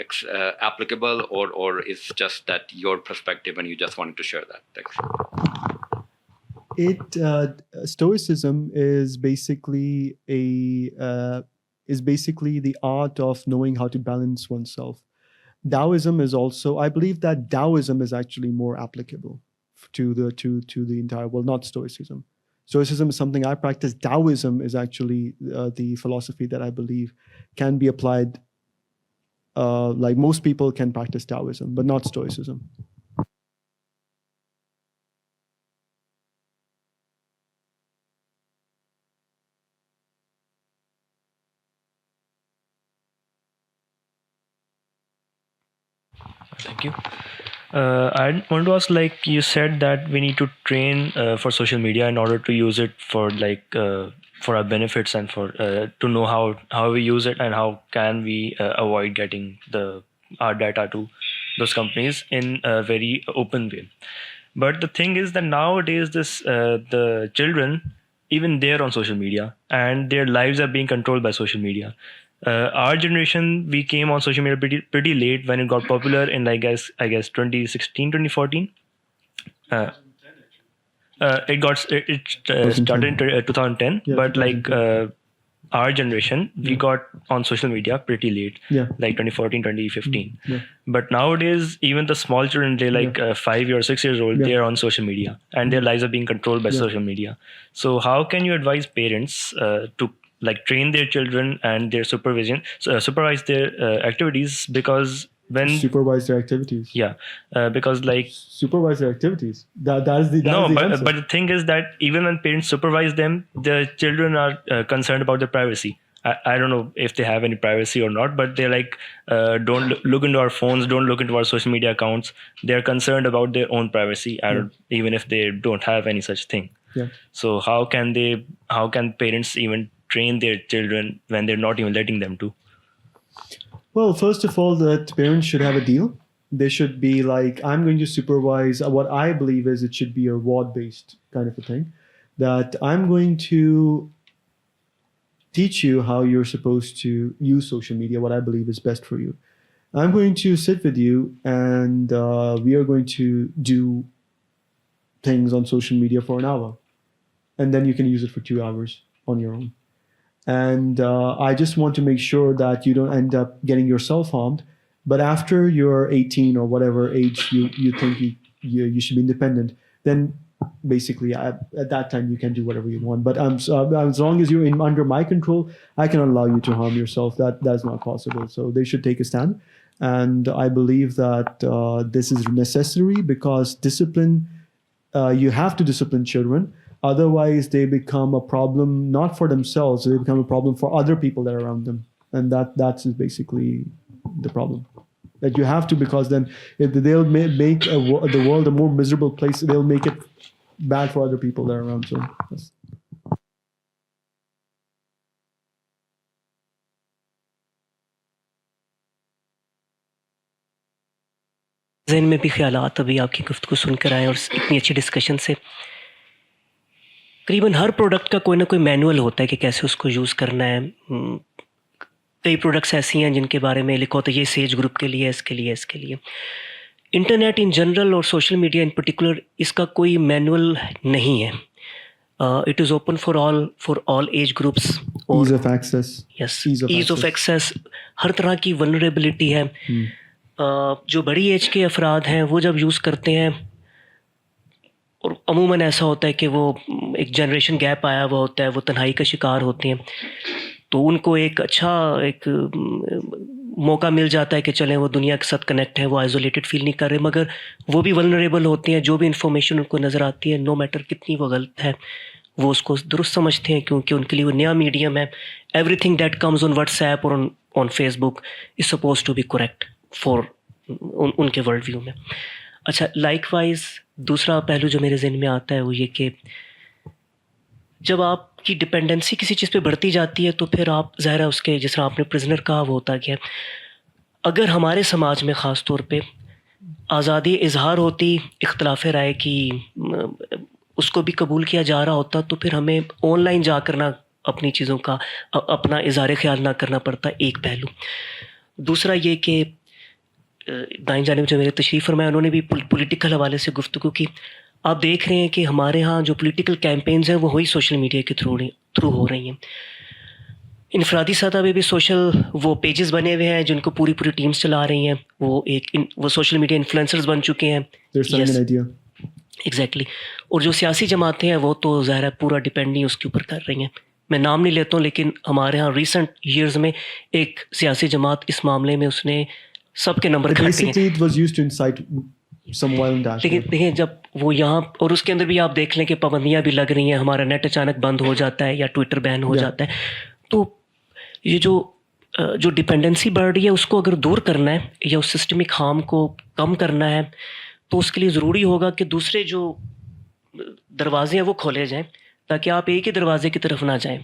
applicable or is just that your perspective and you just wanted to share that? Thanks. Stoicism is basically is basically the art of knowing how to balance oneself. Taoism is also, I believe that Taoism is actually more applicable to the entire world, not Stoicism. Stoicism is something I practice. Taoism is actually the philosophy that I believe can be applied. Like most people can practice Taoism, but not Stoicism. Thank you. I want to ask, like you said that we need to train for social media in order to use it for for our benefits and for to know how we use it and how can we avoid getting our data to those companies in a very open way. But the thing is that nowadays the children, even they're on social media and their lives are being controlled by social media. Our generation, we came on social media pretty late when it got popular in I guess 2016, 2014. It started in 2010, Yeah, but 2010. our generation, we got on social media pretty late, Yeah. like 2014, 2015. Yeah. But nowadays, even the small children, they're 5 or 6 years old, Yeah. they are on social media and their lives are being controlled by Yeah. social media. So how can you advise parents to train their children and their supervise their activities? Because when Supervise their activities. because Supervise their activities. That is the answer. but the thing is that even when parents supervise them, the children are concerned about their privacy. I don't know if they have any privacy or not, but they're like, don't look into our phones, don't look into our social media accounts. They're concerned about their own privacy, even if they don't have any such thing. Yeah. So how can parents even train their children when they're not even letting them to? Well, first of all, that parents should have a deal. They should be like, I'm going to supervise. What I believe is it should be a reward-based kind of a thing. That I'm going to teach you how you're supposed to use social media, what I believe is best for you. I'm going to sit with you and we are going to do things on social media for an hour. And then you can use it for 2 hours on your own. And I just want to make sure that you don't end up getting yourself harmed. But after you're 18 or whatever age you think you should be independent, then basically at that time you can do whatever you want. But as long as you're under my control, I cannot allow you to harm yourself. That's not possible. So they should take a stand. And I believe that this is necessary because discipline, you have to discipline children. Otherwise, they become a problem not for themselves; they become a problem for other people that are around them, and that's basically the problem. That you have to, because then if they'll make the world a more miserable place, they'll make it bad for other people that are around. So. That's ज़हन में भी ख्यालात अभी आपकी गुफ्तगू सुनकर आए और इतनी अच्छी डिस्कशन से करीबन हर प्रोडक्ट का कोई ना कोई मैनुअल होता है कि कैसे उसको यूज़ करना है. कई प्रोडक्ट्स ऐसी हैं जिनके बारे में लिखा होता है ये एज ग्रुप के लिए, इसके लिए. इंटरनेट इन जनरल और सोशल मीडिया इन पर्टिकुलर, इसका कोई मैनुअल नहीं है. It is open for all age groups. ease of access. Yes, ease of access. हर तरह की वल्नरेबिलिटी है. जो बड़ी एज के अफराद हैं वो जब यूज़ करते हैं, और अमूमन ऐसा होता है कि वो एक जनरेशन गैप आया हुआ होता है, वो तन्हाई का शिकार होते हैं, तो उनको एक मौका मिल जाता है कि चलें वो दुनिया के साथ कनेक्ट है, वो आइसोलेटेड फील नहीं कर रहे, मगर वो भी वल्नरेबल होते हैं. जो भी इन्फॉर्मेशन उनको नज़र आती है, नो मैटर कितनी वो गलत है, वो उसको दुरुस्त समझते हैं क्योंकि उनके लिए वो नया मीडियम है. Everything that comes on WhatsApp और on Facebook is suppose to be correct for उनके वर्ल्ड व्यू में. अच्छा, लाइकवाइज दूसरा पहलू जो मेरे जहन में आता है वो ये कि जब आपकी डिपेंडेंसी किसी चीज़ पे बढ़ती जाती है तो फिर आप ज़ाहिर है उसके, जिस तरह आपने प्रिजनर कहा, वो होता गया. अगर हमारे समाज में ख़ास तौर पे आज़ादी इजहार होती, इख्तलाफ राय की, उसको भी कबूल किया जा रहा होता, तो फिर हमें ऑनलाइन जाकर ना अपनी चीज़ों का अपना इज़हार ख्याल ना करना पड़ता, एक पहलू. दूसरा ये कि दाईं जानिब जो मेरे तशरीफ़ फरमाया, उन्होंने भी पॉलिटिकल हवाले से गुफ्तगू की. आप देख रहे हैं कि हमारे यहाँ जो पॉलिटिकल कैंपेन्स हैं वो वही सोशल मीडिया के थ्रू हो रही हैं. انفرادی سطح پہ بھی سوشل وہ پیجز بنے ہوئے ہیں جن کو پوری پوری ٹیمز چلا رہی ہیں, وہ سوشل میڈیا انفلوئنسرز بن چکے ہیں. They're selling an idea. Exactly. اور جو سیاسی جماعتیں ہیں وہ تو ظاہر ہے پورا ڈپینڈ نہیں اس کے اوپر کر رہی ہیں. میں نام نہیں لیتا ہوں, لیکن ہمارے ہاں ریسنٹ ایئرز میں ایک سیاسی جماعت اس معاملے میں اس نے سب کے نمبر کھاٹے ہیں. Basically, it was used to incite some violent action. لیکن دیکھیں جب وہ یہاں, اور اس کے اندر بھی آپ دیکھ لیں کہ پابندیاں بھی لگ رہی ہیں, ہمارا نیٹ اچانک بند ہو جاتا ہے یا ٹویٹر بین ہو جاتا ہے. تو یہ جو ڈپینڈنسی بڑھ رہی ہے اس کو اگر دور کرنا ہے یا اس سسٹمک ہارم کو کم کرنا ہے تو اس کے لیے ضروری ہوگا کہ دوسرے جو دروازے ہیں وہ کھولے جائیں, تاکہ آپ ایک ہی دروازے کی طرف نہ جائیں.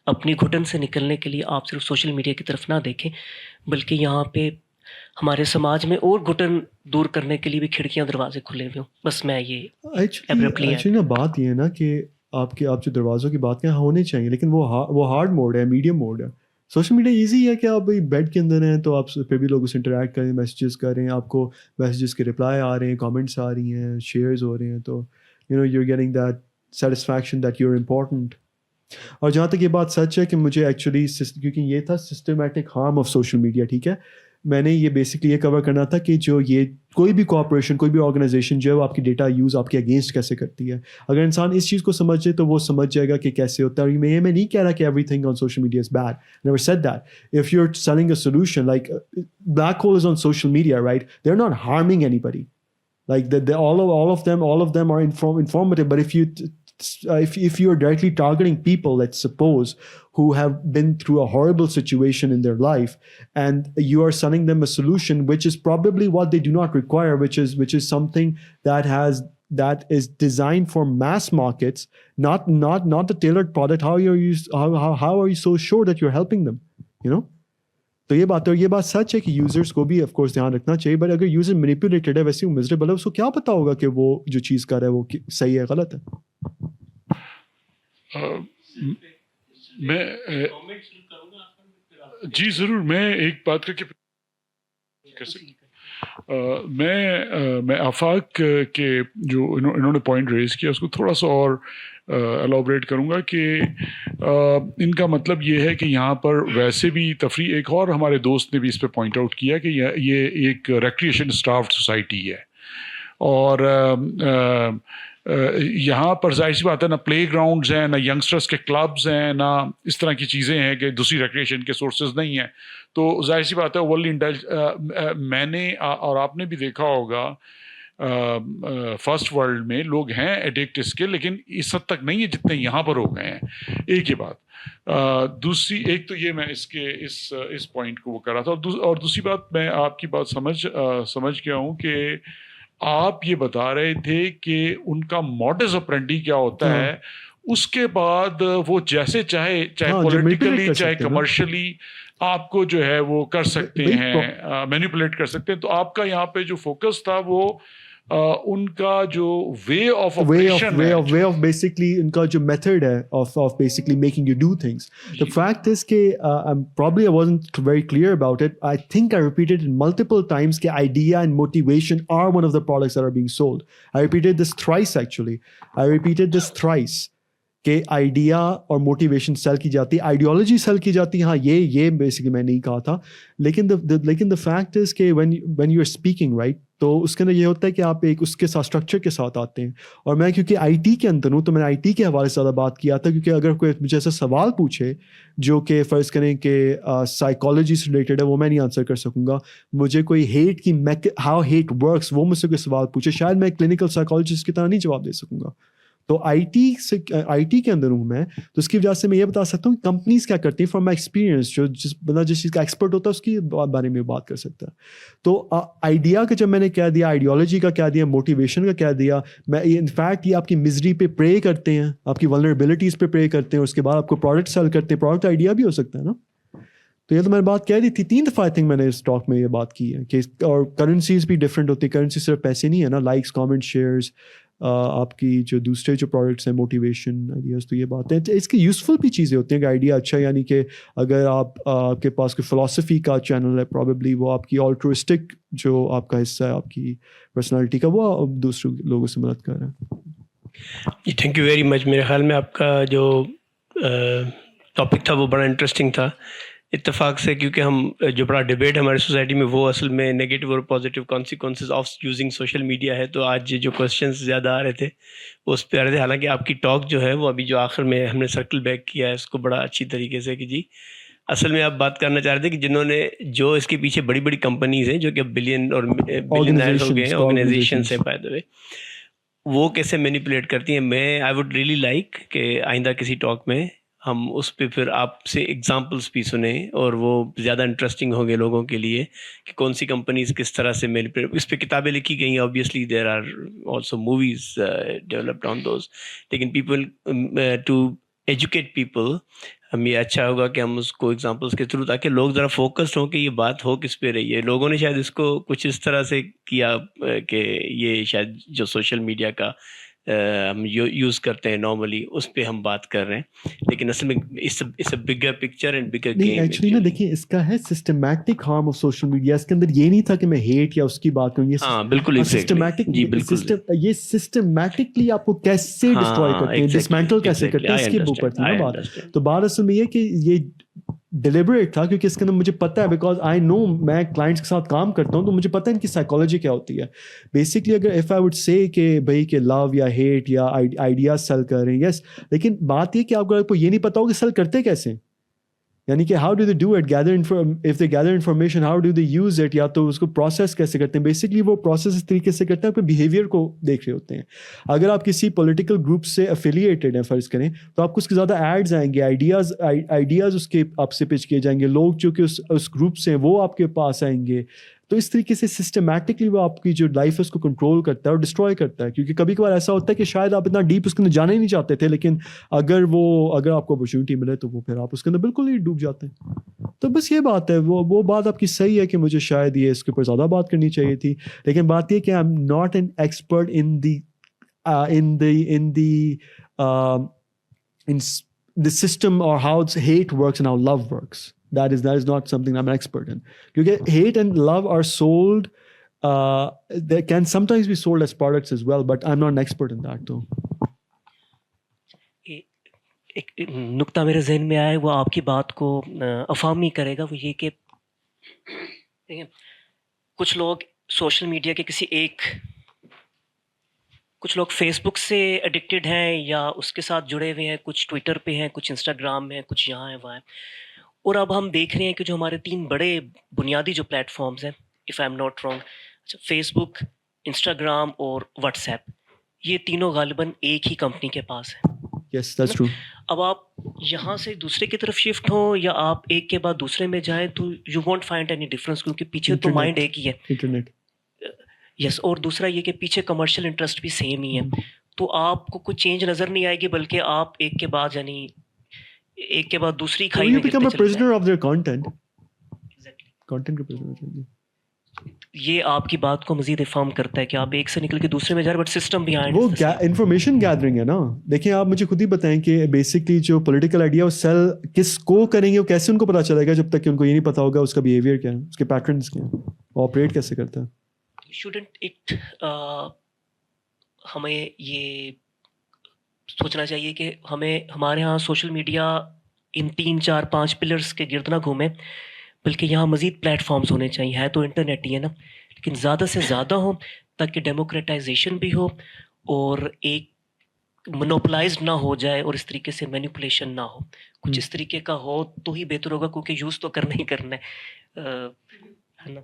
اپنی گھٹن سے نکلنے کے لیے آپ صرف سوشل میڈیا کی طرف نہ دیکھیں, بلکہ یہاں پہ ہمارے سماج میں اور گھٹن دور کرنے کے لیے بھی کھڑکیاں دروازے کھلے ہوئے ہوں. بس میں یہ ایکچولی نا بات یہ ہے نا کہ آپ جو دروازوں کی بات کریں ہونے چاہیے, لیکن وہ ہارڈ موڈ ہے, میڈیم موڈ ہے. سوشل میڈیا ایزی ہے کہ آپ بیڈ کے اندر ہیں تو آپ پھر بھی لوگوں سے انٹریکٹ کریں, میسیجز کریں, آپ کو میسیجز کے رپلائی آ رہے ہیں, کامنٹس آ رہی ہیں, شیئرز ہو رہے ہیں, تو you are getting that satisfaction that you are important. اور جہاں تک یہ بات سچ ہے کہ مجھے ایکچولی, کیونکہ یہ تھا systematic harm of social media, ٹھیک ہے, میں نے یہ بیسکلی یہ کور کرنا تھا کہ جو یہ کوئی بھی کوآپریشن, کوئی بھی آرگنائزیشن جو ہے وہ آپ کی ڈیٹا یوز آپ کے اگینسٹ کیسے کرتی ہے. اگر انسان اس چیز کو سمجھے تو وہ سمجھ جائے گا کہ کیسے ہوتا ہے. اور میں نہیں کہہ رہا کہ everything on social media is bad, never said that. If you are selling a solution like black hole is on social media, right, they are not harming anybody, like all of them are informative. But if you are directly targeting people, let's suppose, who have been through a horrible situation in their life, and you are selling them a solution which is probably what they do not require, which is something that is designed for mass markets, not the tailored product, how are you so sure that you're helping them, you know? تو یہ بات سچ ہے کہ users کو بھی of course دھیان رکھنا چاہیے. بٹ اگر یوزر مینیپولیٹڈ ہے, ویسے وہ مزریبل ہے, اس کو کیا پتا ہوگا کہ وہ جو چیز کر رہا ہے وہ صحیح ہے غلط ہے. میں جی ضرور, میں ایک بات کر سکتا, میں آفاق کے جو انہوں نے پوائنٹ ریز کیا اس کو تھوڑا سا اور ایلابریٹ کروں گا کہ ان کا مطلب یہ ہے کہ یہاں پر ویسے بھی تفریح, ایک اور ہمارے دوست نے بھی اس پہ پوائنٹ آؤٹ کیا کہ یہ ایک ریکریشن اسٹافڈ سوسائٹی ہے, اور یہاں پر ظاہر سی بات ہے نہ پلے گراؤنڈز ہیں, نہ ینگسٹرس کے کلبز ہیں, نہ اس طرح کی چیزیں ہیں کہ دوسری ریکریشن کے سورسز نہیں ہیں. تو ظاہر سی بات ہے ورلڈ میں نے اور آپ نے بھی دیکھا ہوگا فرسٹ ورلڈ میں لوگ ہیں ایڈکٹ اس کے, لیکن اس حد تک نہیں ہے جتنے یہاں پر ہو گئے ہیں. ایک یہ بات. دوسری ایک تو یہ میں اس پوائنٹ کو وہ کر رہا تھا, اور دوسری بات میں آپ کی بات سمجھ گیا ہوں کہ آپ یہ بتا رہے تھے کہ ان کا موڈس اپرینڈی کیا ہوتا ہے, اس کے بعد وہ جیسے چاہے پولیٹیکلی چاہے کمرشلی آپ کو جو ہے وہ کر سکتے ہیں, مینیپولیٹ کر سکتے ہیں. تو آپ کا یہاں پہ جو فوکس تھا وہ ان کا جو وے آف بیسکلی ان کا جو میتھڈ ہے of basically making you do things. The fact is کہ probably I wasn't very clear about it. I think I repeated it multiple times کہ idea and motivation are one of the products that are being sold. I repeated this thrice کہ idea اور motivation cell کی جاتی ہے, ideology cell کی جاتی ہے. ہاں یہ بیسکلی میں نہیں کہا تھا, لیکن دا فیکٹ از کہ when you are speaking right, تو اس کے اندر یہ ہوتا ہے کہ آپ ایک اس کے ساتھ اسٹرکچر کے ساتھ آتے ہیں. اور میں کیونکہ آئی ٹی کے اندر ہوں تو میں نے آئی ٹی کے حوالے سے زیادہ بات کیا تھا, کیونکہ اگر کوئی مجھے ایسا سوال پوچھے جو کہ فرض کریں کہ سائیکالوجی سے ریلیٹڈ ہے, وہ میں نہیں آنسر کر سکوں گا. مجھے کوئی ہیٹ کی ہاؤ ہیٹ ورکس وہ مجھ سے کوئی سوال پوچھے, شاید میں کلینکل سائیکالوجسٹ کی طرح نہیں جواب دے سکوں گا. تو آئی ٹی کے اندر ہوں میں, تو اس کی وجہ سے میں یہ بتا سکتا ہوں کہ کمپنیز کیا کرتی ہیں فرام مائی ایکسپیرینس. جو جس چیز کا ایکسپرٹ ہوتا ہے اس کی بارے میں بات کر سکتا ہے. تو آئیڈیا کا جب میں نے کہہ دیا, آئیڈیالوجی کا کہہ دیا, موٹیویشن کا کہہ دیا, میں انفیکٹ یہ آپ کی مزری پہ پرے کرتے ہیں, آپ کی ولنریبلٹیز پہ پرے کرتے ہیں, اس کے بعد آپ کو پروڈکٹ سیل کرتے ہیں. پروڈکٹ آئیڈیا بھی ہو سکتا ہے نا. تو یہ تو میں نے بات کہہ دی تھی 3 دفعہ, آئی تھنک میں نے اس ٹاک میں یہ بات کی ہے کہ اور کرنسیز بھی ڈفرینٹ ہوتی ہے. کرنسی صرف پیسے نہیں ہے نا, لائکس, کامنٹ, شیئرز, آپ کی جو دوسرے جو پروڈکٹس ہیں, موٹیویشن, آئیڈیاز. تو یہ بات ہے, اس کی یوزفل بھی چیزیں ہوتی ہیں کہ آئیڈیا اچھا, یعنی کہ اگر آپ کے پاس کوئی فلاسفی کا چینل ہے, پرابیبلی وہ آپ کی آلٹروسٹک جو آپ کا حصہ ہے آپ کی پرسنالٹی کا, وہ دوسرے لوگوں سے مدد کر رہے ہیں. جی تھینک یو ویری مچ. میرے خیال میں آپ کا جو ٹاپک تھا وہ بڑا انٹرسٹنگ تھا اتفاق سے, کیونکہ ہم جو بڑا ڈبیٹ ہماری سوسائٹی میں وہ اصل میں نیگیٹو اور positive consequences of using social media ہے. تو آج جو کوشچنس زیادہ آ رہے تھے وہ اس پہ آ رہے تھے. حالانکہ آپ کی ٹاک جو ہے وہ ابھی جو آخر میں ہم نے سرکل بیک کیا ہے اس کو بڑا اچھی طریقے سے, کہ جی اصل میں آپ بات کرنا چاہ رہے تھے کہ جنہوں نے جو اس کے پیچھے بڑی بڑی کمپنیز ہیں جو کہ بلین اور بلینئر ہو گئے ہیں, آرگنائزیشنس ہیں بائی دا وے, وہ کیسے مینیپولیٹ کرتی ہیں. میں آئی ووڈ ریئلی لائک کہ آئندہ کسی ٹاک میں ہم اس پہ پھر آپ سے ایگزامپلس بھی سنیں, اور وہ زیادہ انٹرسٹنگ ہوں گے لوگوں کے لیے کہ کون سی کمپنیز کس طرح سے مینیپولیٹ. اس پہ کتابیں لکھی گئی ہیں, obviously there are also movies developed on those, لیکن پیپل ٹو ایجوکیٹ پیپل ہم یہ اچھا ہوگا کہ ہم اس کو ایگزامپلس کے تھرو, تاکہ لوگ ذرا فوکسڈ ہوں کہ یہ بات ہو کس پہ رہی ہے. لوگوں نے شاید اس کو کچھ اس طرح سے کیا کہ یہ شاید جو سوشل میڈیا کا ہم یوز کرتے ہیں نارملی اس پہ ہم بات کر رہے ہیں, لیکن اصل میں اس bigger picture and bigger game. Actually نا دیکھیں اس کا ہے systematic harm of social media. اس کے اندر یہ نہیں تھا کہ میں ہیٹ یا اس کی بات کروں, ہاں بالکل سسٹمیٹک, یہ سسٹمیٹکلی آپ کو کیسے ڈسٹروائے کرتے ہیں, ڈسمینٹل کیسے کرتے ہیں, اس کے اوپر تھی نا بات. تو بات اصل میں یہ کہ یہ ڈیلیبریٹ تھا, کیونکہ اس کے اندر مجھے پتہ ہے, بیکاز آئی نو میں کلائنٹس کے ساتھ کام کرتا ہوں تو مجھے پتہ ہے ان کی سائیکالوجی کیا ہوتی ہے. بیسکلی اگر ایف آئی وڈ سے کہ بھائی کہ لو یا ہیٹ یا آئیڈیاز سیل کر رہے ہیں, یس, لیکن بات یہ کہ آپ کو یہ نہیں پتا ہو کہ سیل کرتے کیسے ہیں, یعنی کہ how do they do it, if they gather information how do they use it, یا تو اس کو پروسیس کیسے کرتے ہیں. بیسکلی وہ پروسیس اس طریقے سے کرتے ہیں اپنے بیہیویئر کو دیکھ رہے ہوتے ہیں. اگر آپ کسی پولیٹیکل گروپ سے افیلیٹڈ ہیں فرض کریں, تو آپ کو اس کے زیادہ ایڈز آئیں گے, آئیڈیاز اس کے آپ سے پچ کیے جائیں گے, لوگ جو کہ اس گروپ سے ہیں وہ آپ کے پاس آئیں گے. تو اس طریقے سے سسٹمیٹکلی وہ آپ کی جو لائف ہے اس کو کنٹرول کرتا ہے اور ڈسٹروائے کرتا ہے. کیونکہ کبھی کبھار ایسا ہوتا ہے کہ شاید آپ اتنا ڈیپ اس کے اندر جانا ہی نہیں چاہتے تھے, لیکن اگر آپ کو اپرچونیٹی ملے تو وہ پھر آپ اس کے اندر بالکل ہی ڈوب جاتے ہیں. تو بس یہ بات ہے, وہ بات آپ کی صحیح ہے کہ مجھے شاید یہ اس کے اوپر زیادہ بات کرنی چاہیے تھی, لیکن بات یہ کہ آئی am not an expert in the system or how hate works and how love works. That is not something I'm an expert in. Because hate and love are sold, they can sometimes be sold as products as well, but I'm not an expert in that though. ایک نقطہ میرے ذہن میں آیا ہے, وہ آپ کی بات کو افہامی کرے گا. وہ یہ کہ دیکھیں کچھ لوگ سوشل میڈیا کے کچھ لوگ فیس بک سے ایڈکٹیڈ ہیں یا اس کے ساتھ جڑے ہوئے ہیں, کچھ ٹویٹر پہ ہیں, کچھ انسٹاگرام میں, کچھ یہاں ہیں وہاں ہیں. اور اب ہم دیکھ رہے ہیں کہ جو ہمارے 3 بڑے بنیادی جو پلیٹ فارمز ہیں, if I am not wrong, Facebook, Instagram اور واٹس ایپ, یہ تینوں غالباً ایک ہی کمپنی کے پاس ہیں. Yes, that's true. اب آپ یہاں سے دوسرے کی طرف شفٹ ہوں یا آپ ایک کے بعد دوسرے میں جائیں تو you won't find any difference, کیونکہ پیچھے تو مائنڈ ایک ہی ہے. انٹرنیٹ. یس, اور دوسرا یہ کہ پیچھے کمرشل انٹرسٹ بھی سیم ہی ہے. تو آپ کو کوئی چینج نظر نہیں آئے گی, بلکہ آپ ایک کے بعد دوسری کھائی میں گرتے چلے جائیں. prisoner of their content. Content کے prisoner چلے. یہ آپ کی بات کو مزید افہام کرتا ہے کہ آپ ایک سے نکل کے دوسرے میں جا رہے, بٹ سسٹم بھی آئے. وہ انفارمیشن گیدرنگ ہے نا. دیکھیں آپ مجھے خود ہی بتائیں کہ بیسکلی جو پولیٹیکل آئیڈیا وہ سیل کس کو کریں گے, وہ کیسے ان کو پتا چلے گا جب تک کہ ان کو یہ نہیں پتا ہوگا اس کا بیہیویئر کیا ہے, اس کے پیٹرنس کیا ہیں, آپریٹ کیسے کرتا ہے. شوڈنٹ اٹ ہمیں یہ سوچنا چاہیے کہ ہمارے ہاں سوشل میڈیا ان 3 4 5 پلرس کے گرد نہ گھومے, بلکہ یہاں مزید پلیٹ فارمز ہونے چاہیے. ہے تو انٹرنیٹ ہی ہے نا, لیکن زیادہ سے زیادہ ہو تاکہ ڈیموکریٹائزیشن بھی ہو اور ایک مونوپلائزڈ نہ ہو جائے اور اس طریقے سے مینیپولیشن نہ ہو. کچھ اس طریقے کا ہو تو ہی بہتر ہوگا, کیونکہ یوز تو کرنا ہی کرنا ہے نا.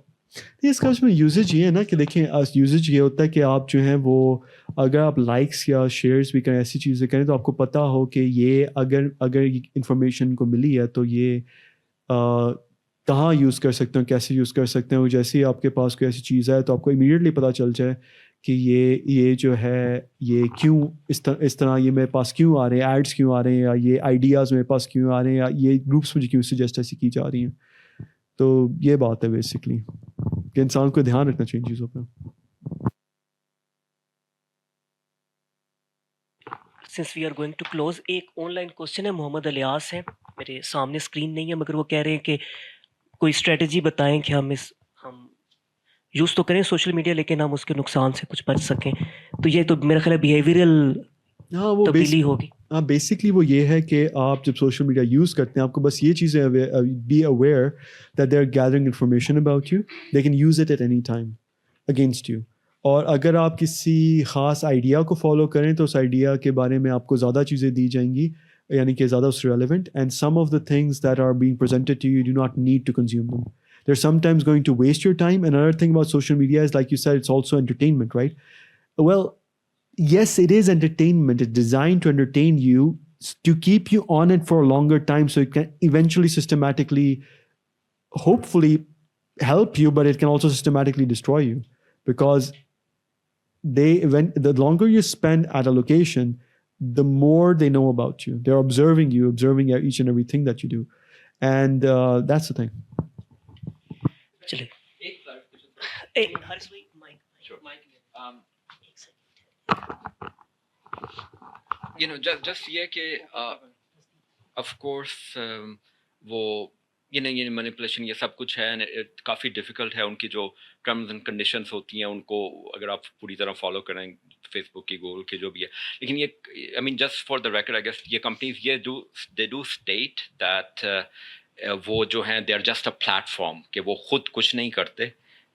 اس کا اس میں یوزیج یہ ہے نا کہ دیکھیں یوزیج یہ ہوتا ہے کہ آپ جو ہیں وہ اگر آپ لائکس یا شیئرس بھی کریں, ایسی چیزیں کریں, تو آپ کو پتہ ہو کہ یہ اگر انفارمیشن کو ملی ہے تو یہ کہاں یوز کر سکتے ہیں, کیسے یوز کر سکتے ہیں. جیسے ہی آپ کے پاس کوئی ایسی چیز ہے تو آپ کو امیڈیٹلی پتہ چل جائے کہ یہ جو ہے یہ کیوں اس طرح یہ میرے پاس کیوں آ رہے ہیں, ایڈس کیوں آ رہے ہیں, یا یہ آئیڈیاز میرے پاس کیوں آ رہے ہیں, یا یہ گروپس مجھے کیوں سجیسٹ ایسی کی جا رہی ہیں. تو یہ بات ہے بیسکلی کہ انسان کو دھیان رکھنا چاہیے چیزوں پہ. Since we are going to close, ایک آن لائن کوشچن ہے, محمد الیاس ہیں, میرے سامنے اسکرین نہیں ہے, مگر وہ کہہ رہے ہیں کہ کوئی اسٹریٹجی بتائیں کہ ہم یوز تو کریں سوشل میڈیا لیکن ہم اس کے نقصان سے کچھ بچ سکیں. تو یہ تو میرا خیال ہے بیہیویئرل تبدیلی ہوگی. بیسکلی وہ یہ ہے کہ آپ جب سوشل میڈیا یوز کرتے ہیں آپ کو بس یہ چیزیں be aware that they are gathering information about you, they can use it at any time against you. اور اگر آپ کسی خاص آئیڈیا کو فالو کریں تو اس آئیڈیا کے بارے میں آپ کو زیادہ چیزیں دی جائیں گی، یعنی کہ زیادہ اس relevant. And some of the things that are being presented to you do not need to consume them. They are sometimes going to waste your time. And other thing about social media is like you said it's also entertainment, right? Well, yes, it is entertainment. It's designed to entertain you, to keep you on it for a longer time, so it can eventually systematically, hopefully, help you, but it can also systematically destroy you, because the longer you spend at a location, the more they know about you. They're observing you, observing each and everything that you do, and that's the thing. چلے just یہ کہ of course وہ یہ manipulation یہ سب کچھ ہے، کافی difficult ہے. ان کی جو ٹرمز اینڈ کنڈیشنس ہوتی ہیں ان کو اگر آپ پوری طرح فالو کریں، فیس بک کی، گوگل کی، جو بھی ہے. لیکن یہ I mean just for the record I guess یہ companies they do state that وہ جو ہیں they are just a platform, کہ وہ خود کچھ نہیں کرتے،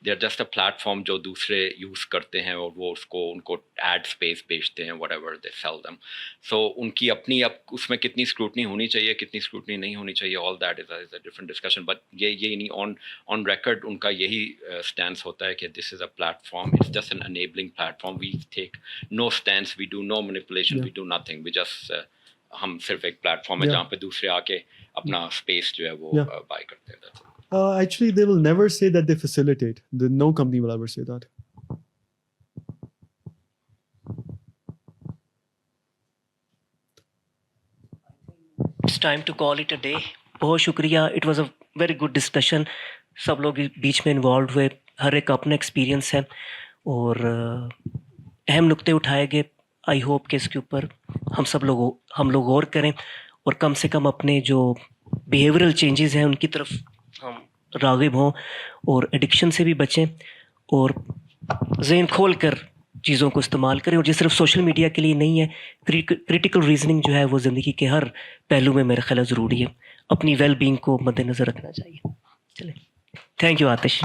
they are just a platform جو دوسرے یوز کرتے ہیں اور وہ ان کو ایڈ اسپیس بیچتے ہیں، whatever they sell them. So ان کی اپنی اب اس میں کتنی اسکروٹنی ہونی چاہیے، کتنی اسکروٹنی نہیں ہونی چاہیے، all that is a different discussion. But یہ نہیں، آن ریکارڈ ان کا یہی اسٹینس ہوتا ہے کہ this is a platform, it's just an enabling platform. We take no stance, we do no manipulation, we do nothing, we just ہم صرف ایک پلیٹ فارم ہے جہاں پہ دوسرے آ کے اپنا اسپیس جو ہے وہ بائی کرتے ہیں. Actually, they will never say that they facilitate. No company will ever say that. It's time to call it a day. بہت شکریہ. It was a very good discussion. سب لوگ بیچ میں انوالوڈ ہوئے، ہر ایک اپنا ایکسپیرئنس ہے اور اہم نقطے اٹھائے گئے. آئی ہوپ کہ اس کے اوپر ہم لوگ غور کریں اور کم سے کم اپنے جو بیہیورل چینجز ہیں ان کی طرف ہم راغب ہوں اور ایڈکشن سے بھی بچیں اور ذہن کھول کر چیزوں کو استعمال کریں. اور یہ صرف سوشل میڈیا کے لیے نہیں ہے، کریٹیکل ریزننگ جو ہے وہ زندگی کے ہر پہلو میں میرا خیال ضروری ہے. اپنی ویل بینگ کو مد نظر رکھنا چاہیے. چلیں، تھینک یو آتش.